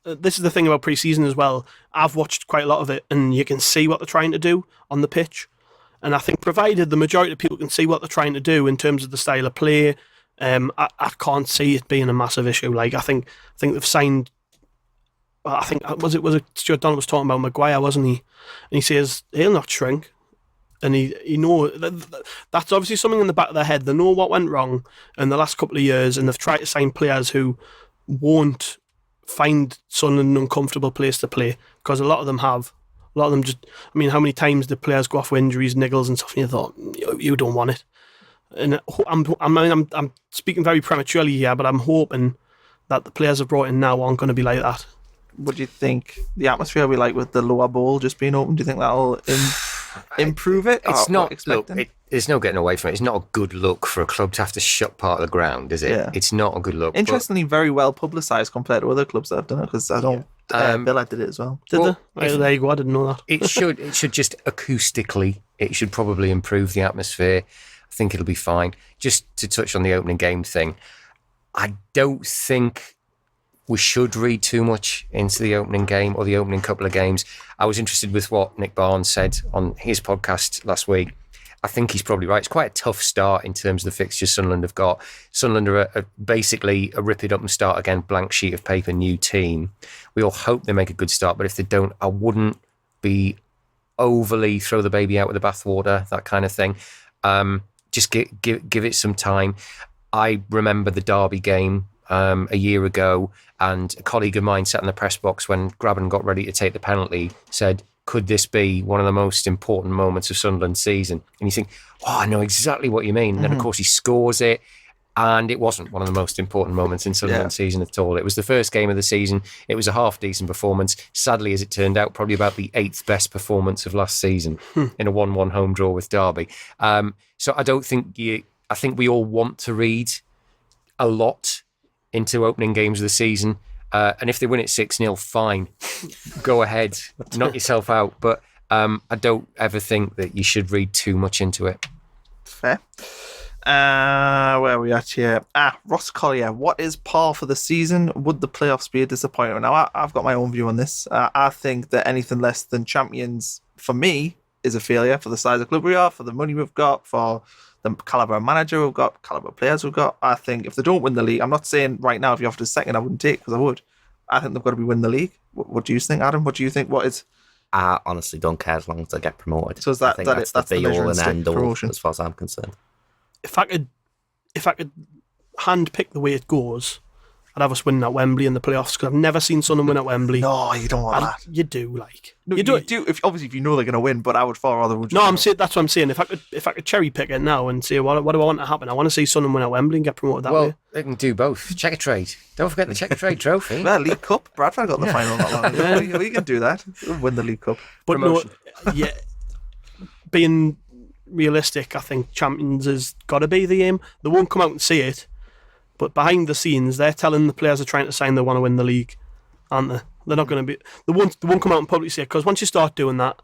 this is the thing about pre-season as well. I've watched quite a lot of it, and you can see what they're trying to do on the pitch. And I think provided the majority of people can see what they're trying to do in terms of the style of play, I can't see it being a massive issue. Like, I think they've signed. I think was it Stuart Donald was talking about Maguire, wasn't he? And he says he'll not shrink, and he know that's obviously something in the back of their head. They know what went wrong in the last couple of years, and they've tried to sign players who won't find Sunderland an uncomfortable place to play, because a lot of them have. A lot of them just, I mean, how many times did players go off with injuries, niggles and stuff, and you thought, you don't want it. And I'm speaking very prematurely here, but I'm hoping that the players I've brought in now aren't going to be like that. What do you think the atmosphere will be like with the lower bowl just being open? Do you think that'll improve it? It's not. Look, there's no getting away from it. It's not a good look for a club to have to shut part of the ground, is it? Yeah. It's not a good look. Interestingly, very well publicised compared to other clubs that have done it, because I don't. Villa did it as well. Did they? There you go. I didn't know that. It should just acoustically. It should probably improve the atmosphere. I think it'll be fine. Just to touch on the opening game thing, I don't think we should read too much into the opening game or the opening couple of games. I was interested with what Nick Barnes said on his podcast last week. I think he's probably right. It's quite a tough start in terms of the fixtures Sunderland have got. Sunderland are basically a rip it up and start again, blank sheet of paper, new team. We all hope they make a good start, but if they don't, I wouldn't be overly throw the baby out with the bathwater, that kind of thing. Just give it some time. I remember the Derby game a year ago, and a colleague of mine sat in the press box when Graben got ready to take the penalty, said, could this be one of the most important moments of Sunderland's season? And you think, I know exactly what you mean. And then, of course, he scores it, and it wasn't one of the most important moments in Sunderland's season at all. It was the first game of the season. It was a half-decent performance. Sadly, as it turned out, probably about the 8th best performance of last season in a 1-1 home draw with Derby. So I don't think I think we all want to read a lot into opening games of the season. And if they win it 6-0, fine. Go ahead. Knock yourself out. But I don't ever think that you should read too much into it. Fair. Where are we at here? Ross Collier. What is par for the season? Would the playoffs be a disappointment? Now, I've got my own view on this. I think that anything less than champions, for me, is a failure for the size of club we are, for the money we've got, for the calibre of manager we've got, calibre of players we've got. I think if they don't win the league, I'm not saying right now if you offered a second I wouldn't take, because I would. I think they've got to be winning the league. What do you think, Adam? What do you think? What is? I honestly don't care as long as they get promoted. So is that, I think that's the the be all measure and end all promotion, as far as I'm concerned. If I could hand pick the way it goes, I'd have us winning at Wembley in the playoffs, because I've never seen Sunderland win at Wembley. No, you don't want that. You do, like. No, you do. If you know they're going to win, but I would far rather. No, I'm saying that's what I'm saying. If I could cherry pick it now and say what do I want to happen? I want to see Sunderland win at Wembley and get promoted that way. They can do both. Check a trade. Don't forget the Check a Trade trophy. Well, League Cup. Bradford got the final not long ago. We can do that. We'll win the League Cup. But Promotion. no, yeah, being realistic, I think champions has got to be the aim. They won't come out and say it, but behind the scenes, they're telling the players are trying to sign they want to win the league, aren't they? They're not going to be. They won't come out and publicly say it, because once you start doing that,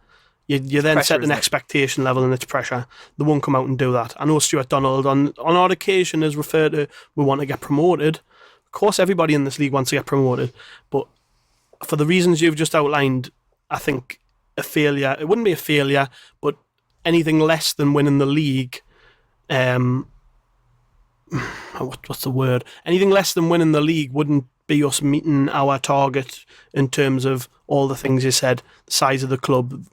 you then set an expectation level and it's pressure. They won't come out and do that. I know Stuart Donald on odd occasion has referred to, we want to get promoted. Of course, everybody in this league wants to get promoted, but for the reasons you've just outlined, I think a failure. It wouldn't be a failure, but anything less than winning the league. What's the word? Anything less than winning the league wouldn't be us meeting our target in terms of all the things you said, the size of the club,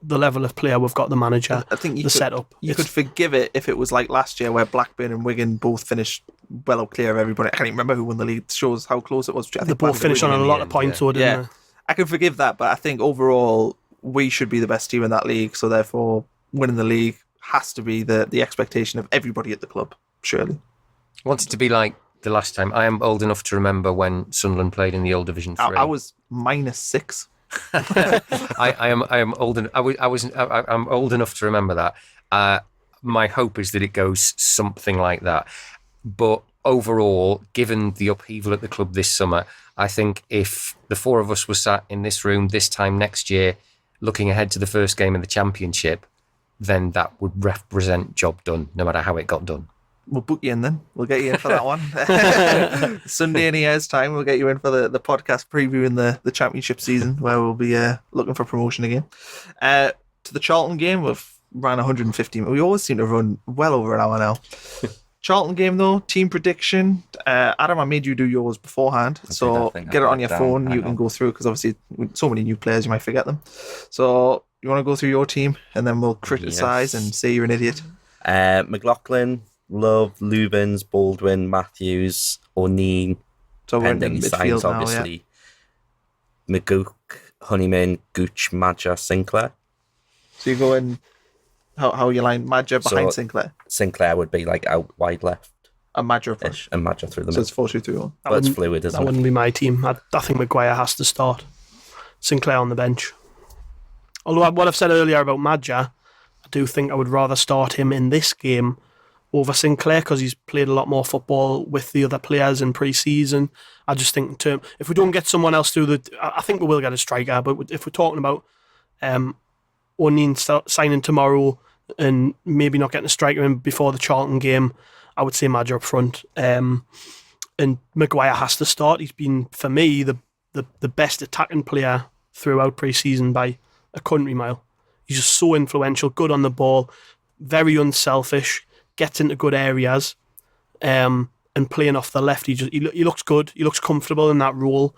the level of player we've got, the manager, I think the setup. You could forgive it if it was like last year where Blackburn and Wigan both finished well up clear of everybody. I can't even remember who won the league. It shows how close it was. I think They both finished on a lot of points, didn't they? I can forgive that, but I think overall we should be the best team in that league. So therefore, winning the league has to be the expectation of everybody at the club, surely. I want it to be like the last time. I am old enough to remember when Sunderland played in the old Division 3. I was -6. I'm old enough to remember that. My hope is that it goes something like that. But overall, given the upheaval at the club this summer, I think if the four of us were sat in this room this time next year, looking ahead to the first game of the Championship, then that would represent job done, no matter how it got done. We'll book you in then. We'll get you in for that one. Sunday in a year's time, we'll get you in for the podcast previewing the Championship season, where we'll be looking for promotion again. To the Charlton game, we've ran 150. We always seem to run well over an hour now. Charlton game though, team prediction. Adam, I made you do yours beforehand, so get it on your phone. You can go through, because obviously with so many new players, you might forget them. So you want to go through your team, and then we'll criticise and say you're an idiot. McLaughlin, Love, Lubins, Baldwin, Matthews, O'Neill. So we're in pending midfield signs, now, obviously. McGook, Honeyman, Gooch, Madja, Sinclair. So you go in, how you line Madja behind So- Sinclair Sinclair would be like out wide left-ish, and Madja up front. and Madja through the So middle. it's 4-2-3-1. But it's wouldn't- fluid, That isn't it? wouldn't be my team. I think Maguire has to start. Sinclair on the bench. Although what I've said earlier about Madja, I do think I would rather start him in this game over Sinclair because he's played a lot more football with the other players in pre-season. I just think if we don't get someone else through I think we will get a striker, but if we're talking about only signing tomorrow and maybe not getting a striker in before the Charlton game, I would say Madja up front. And Maguire has to start. He's been, for me, the best attacking player throughout pre-season by a country mile. He's just so influential, good on the ball, very unselfish, gets into good areas, and playing off the left, he looks good. He looks comfortable in that role.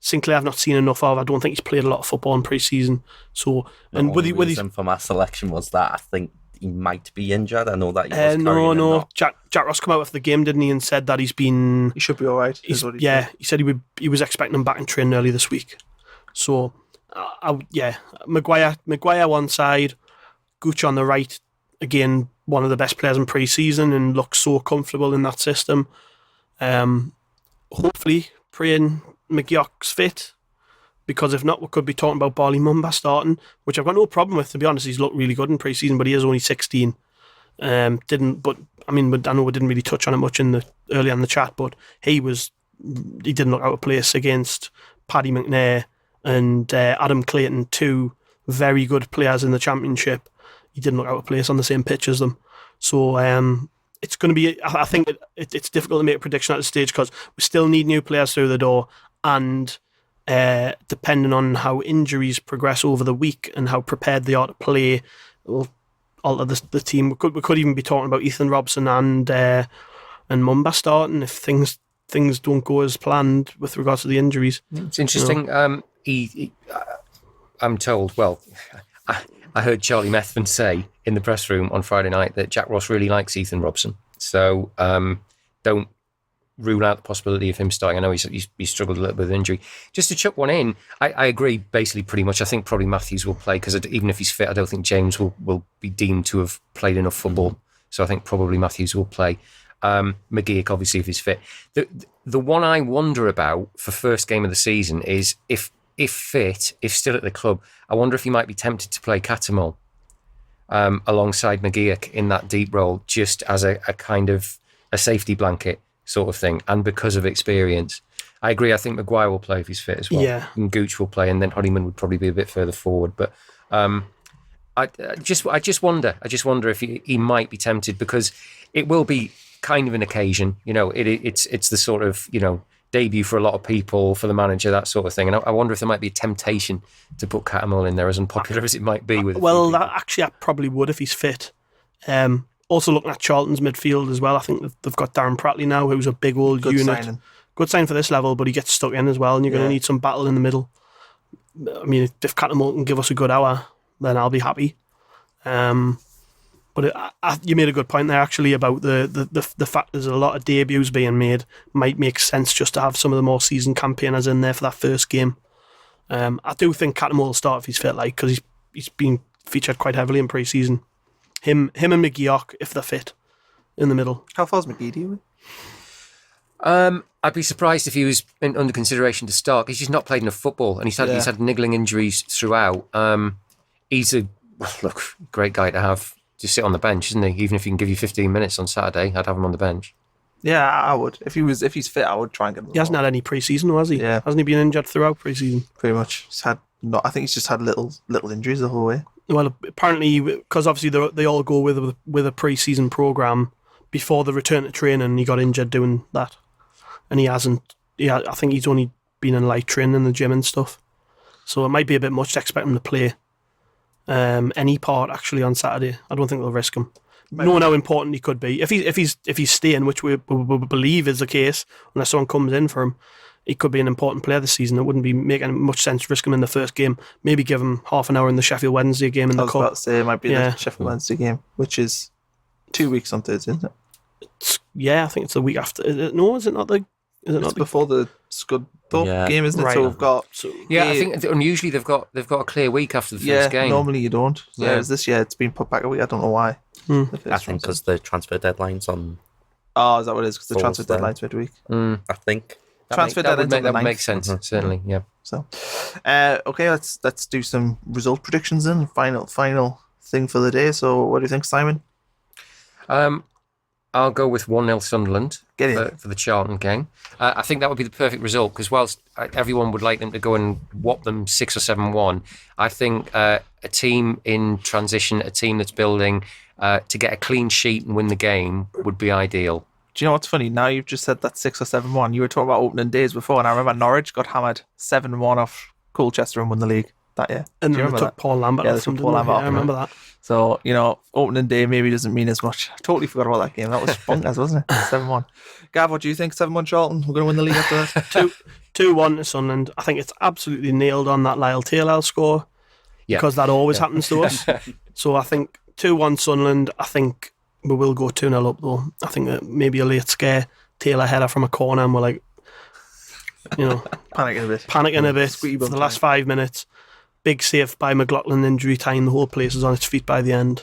Sinclair, I've not seen enough of. I don't think he's played a lot of football in pre-season. So, and with his reason for my selection was that I think he might be injured. I know that he was carrying a no. knock. Jack Ross came out after the game, didn't he, and said that he's been. He should be all right. He said he was expecting him back in training early this week. So, Maguire one side, Gooch on the right. Again, one of the best players in pre-season and looks so comfortable in that system. Hopefully, praying McGeoch's fit, because if not, we could be talking about Barley Mumba starting, which I've got no problem with, to be honest. He's looked really good in pre-season, but he is only 16. I know we didn't really touch on it much early in the chat, but he didn't look out of place against Paddy McNair and Adam Clayton, two very good players in the Championship. He didn't look out of place on the same pitch as them. So it's going to be, I think it's difficult to make a prediction at this stage because we still need new players through the door, and depending on how injuries progress over the week and how prepared they are to play, will alter the team. We could even be talking about Ethan Robson and Mumba starting if things don't go as planned with regards to the injuries. It's interesting. I'm told, well, I heard Charlie Methven say in the press room on Friday night that Jack Ross really likes Ethan Robson. So don't rule out the possibility of him starting. I know he struggled a little bit with injury. Just to chuck one in, I agree basically pretty much. I think probably Matthews will play because even if he's fit, I don't think James will be deemed to have played enough football. So I think probably Matthews will play. McGeoch, obviously, if he's fit. The one I wonder about for first game of the season is if fit, if still at the club, I wonder if he might be tempted to play Catamol alongside McGeoch in that deep role, just as a kind of a safety blanket sort of thing, and because of experience. I agree. I think Maguire will play if he's fit as well. Yeah. And Gooch will play, and then Honeyman would probably be a bit further forward. But I just wonder if he might be tempted, because it will be kind of an occasion. It's the sort of debut for a lot of people, for the manager, that sort of thing. And I wonder if there might be a temptation to put Catamol in there, as unpopular as it might be. I probably would if he's fit. Also looking at Charlton's midfield as well, I think they've got Darren Prattley now, who's a big old Good unit. signing. Good sign for this level, but he gets stuck in as well, and you're going to need some battle in the middle. I mean, if Catamol can give us a good hour, then I'll be happy. But you made a good point there, actually, about the fact there's a lot of debuts being made. Might make sense just to have some of the more seasoned campaigners in there for that first game. I do think Catamol will start if he's fit, because he's been featured quite heavily in pre-season. Him and McGeoch, if they're fit, in the middle. How far's McGeady away? I'd be surprised if he was under consideration to start. He's just not played enough football, and he's had niggling injuries throughout. He's a great guy to have to sit on the bench, isn't he? Even if he can give you 15 minutes on Saturday, I'd have him on the bench. Yeah, I would. If he's fit, I would try and get him. He hasn't had any pre-season, has he? Yeah. Hasn't he been injured throughout pre-season? Pretty much. I think he's just had little injuries the whole way. Well, apparently, because obviously they all go with a pre-season programme before the return to training. He got injured doing that, and he hasn't. I think he's only been in light training in the gym and stuff. So it might be a bit much to expect him to play any part actually on Saturday. I don't think they'll risk him. Knowing how important he could be, if he's staying, which we believe is the case, unless someone comes in for him, he could be an important player this season. It wouldn't be making much sense to risk him in the first game. Maybe give him half an hour in the Sheffield Wednesday game in the I was cup. about to say it might be the Sheffield Wednesday game, which is 2 weeks on Thursday, isn't it? I think it's the week after. No, is it not the Is it It's not? before the Scudthorpe Yeah. game, isn't it? Right. So we've got Yeah, I think unusually they've got a clear week after the first game. Normally you don't. Yeah. Whereas this year it's been put back a week. I don't know why. Hmm. The first I think one's- because the transfer deadline's on. Oh, is that what it is? Because the Falls transfer down. deadline's midweek. I think. Transfer that would deadline's on the make 9th. sense, certainly. Yeah. So, okay, let's do some result predictions then. Final thing for the day. So, what do you think, Simon? I'll go with 1-0 Sunderland Get in. for the Charlton game. I think that would be the perfect result because whilst everyone would like them to go and whop them 6 or 7-1, I think a team in transition, a team that's building to get a clean sheet and win the game would be ideal. Do you know what's funny? Now you've just said that 6 or 7-1. You were talking about opening days before, and I remember Norwich got hammered 7-1 off Colchester and won the league that year. And Do you then they remember took that? Paul Lambert Yeah, off they took them, Paul didn't they? Lambert Yeah, off I them. remember that. So, opening day maybe doesn't mean as much. I totally forgot about that game. That was bonkers, wasn't it? 7-1. Gav, what do you think? 7-1 Charlton? We're going to win the league after that? 2-1 to Sunderland. I think it's absolutely nailed on that Lyle Taylor score because that always happens to us. So I think 2-1 Sunderland. I think we will go 2-0 up though. I think that maybe a late scare, Taylor header from a corner, and we're like, Panicking a bit. panicking a bit Squeaky for bum the last time. 5 minutes. Big save by McLaughlin, injury time. The whole place is on its feet by the end.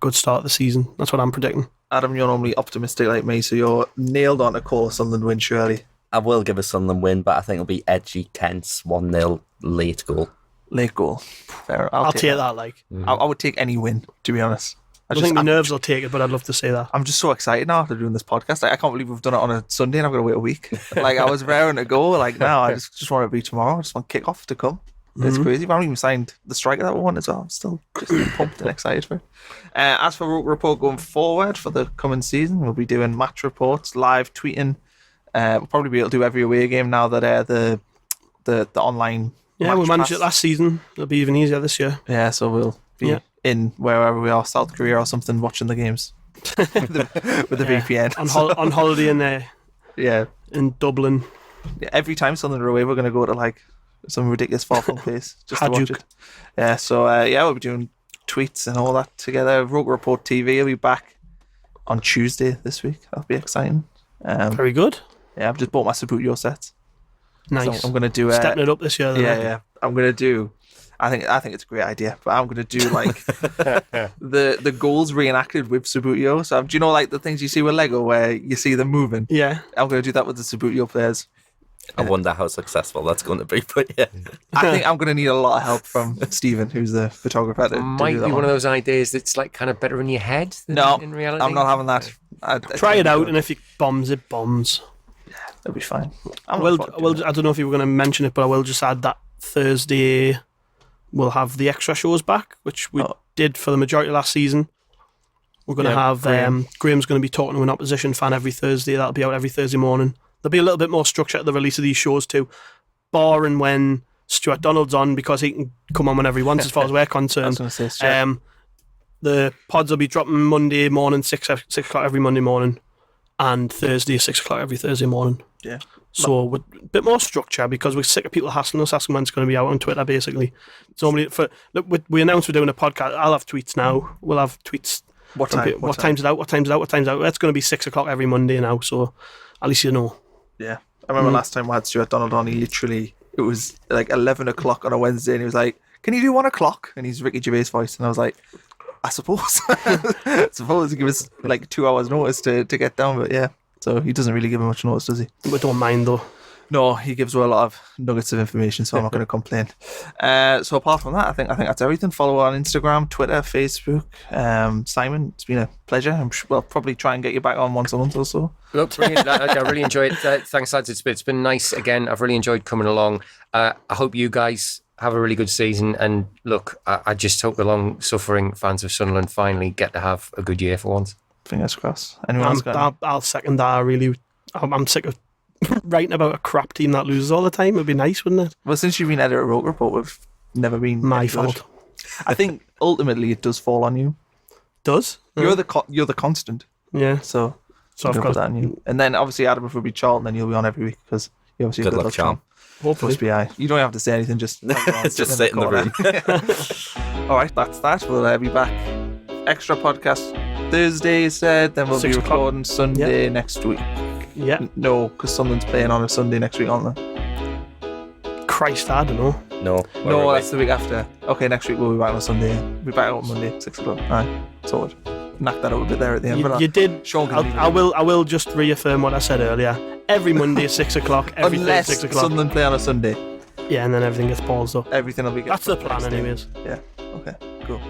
Good start of the season. That's what I'm predicting. Adam, you're normally optimistic like me, so you're nailed on to call a Sunderland win, surely. I will give a Sunderland win, but I think it'll be edgy, tense, 1-0 late goal. Late goal. Fair. I'll take that. Like, I would take any win, to be honest. I think my nerves will take it, but I'd love to say that. I'm just so excited now after doing this podcast. I can't believe we've done it on a Sunday and I've got to wait a week. I was raring to go. Now I just want it to be tomorrow. I just want kick off to come. It's crazy. I haven't even signed the striker that we want as well. I'm still just pumped and excited for it. As for ROKER Report going forward for the coming season, we'll be doing match reports, live tweeting. We'll probably be able to do every away game now that the online. Yeah, match we managed pass- it last season. It'll be even easier this year. Yeah, so we'll be in wherever we are, South Korea or something, watching the games with the VPN. On holiday in there Yeah. in Dublin. Every time something are away, we're going to go to some ridiculous far flung place just to watch Hajduk. it. Yeah, so we'll be doing tweets and all that together. ROKER Report TV will be back on Tuesday this week. That'll be exciting. Very good. Yeah, I've just bought my Sabutio sets. Nice. So I'm going to do Stepping it up this year. Then, yeah. I'm going to do. I think it's a great idea, but I'm going to do the goals reenacted with Sabutio. So do you know the things you see with Lego where you see them moving? Yeah. I'm going to do that with the Sabutio players. I wonder how successful that's going to be, but yeah. I think I'm going to need a lot of help from Stephen, who's the photographer. To Might do be that one of those ideas that's kind of better in your head than No, in reality. I'm not having that. Try it out, and if it bombs, it bombs. It'll be fine. I don't know if you were going to mention it, but I will just add that Thursday we'll have the extra shows back, which we did for the majority of last season. We're going to have Graham's going to be talking to an opposition fan every Thursday. That'll be out every Thursday morning. There'll be a little bit more structure to the release of these shows too, barring when Stuart Donald's on, because he can come on whenever he wants as far as we're I was concerned. going to say Stuart. The pods will be dropping Monday morning, 6 o'clock every Monday morning, and Thursday, 6 o'clock every Thursday morning. Yeah. So with a bit more structure, because we're sick of people hassling us, asking when it's going to be out on Twitter, basically. So we announced we're doing a podcast. I'll have tweets now. We'll have tweets. What from time? people. What time's it out? What time's it out? What time's it out? It's going to be 6 o'clock every Monday now, so at least you know. Yeah. I remember last time I had Stuart Donald on, it was 11 o'clock on a Wednesday, and he was like, "Can you do 1 o'clock?" And he's Ricky Gervais' voice, and I was like, I suppose. Give us 2 hours notice to get down, but yeah. So he doesn't really give me much notice, does he? We don't mind though. No, he gives away a lot of nuggets of information, so I'm not going to complain. So apart from that, I think that's everything. Follow on Instagram, Twitter, Facebook. Simon, it's been a pleasure. We'll probably try and get you back on once a month or so. Look, brilliant. I really enjoyed it. Thanks, lads. It's been nice again. I've really enjoyed coming along. I hope you guys have a really good season. And look, I just hope the long-suffering fans of Sunderland finally get to have a good year for once. Fingers crossed. Anyone else got I'll second that. I'm sick of writing about a crap team that loses all the time. It'd be nice, wouldn't it? Well, since you've been editor of ROKER Report, we've never been My any good. fault. I think ultimately it does fall on you. Does? You're the constant. Yeah. So So I've I'll put got that on you. And then obviously Adam, if we be Charlton, then you'll be on every week because you obviously Good have luck, charm. hopefully. Must be I. You don't have to say anything. Just Just sit in the room. All right, that's that. We'll be back. Extra podcast Thursday, said. Then we'll be 6 o'clock. recording Sunday next week. Yeah. No, because Sunderland's playing on a Sunday next week, aren't they? Christ, I don't know. No. No, that's the week after. Okay, next week we'll be back on a Sunday. We'll be back on Monday, 6 o'clock. Aye, sorted. Knock that out a bit there at the end. You did. Sean can leave it I will just reaffirm what I said earlier. Every Monday at 6 o'clock. Every Unless Thursday 6 o'clock. Sunderland play on a Sunday. Yeah, and then everything gets paused up. Everything will be. That's the plan, anyways. Yeah. Okay. Cool.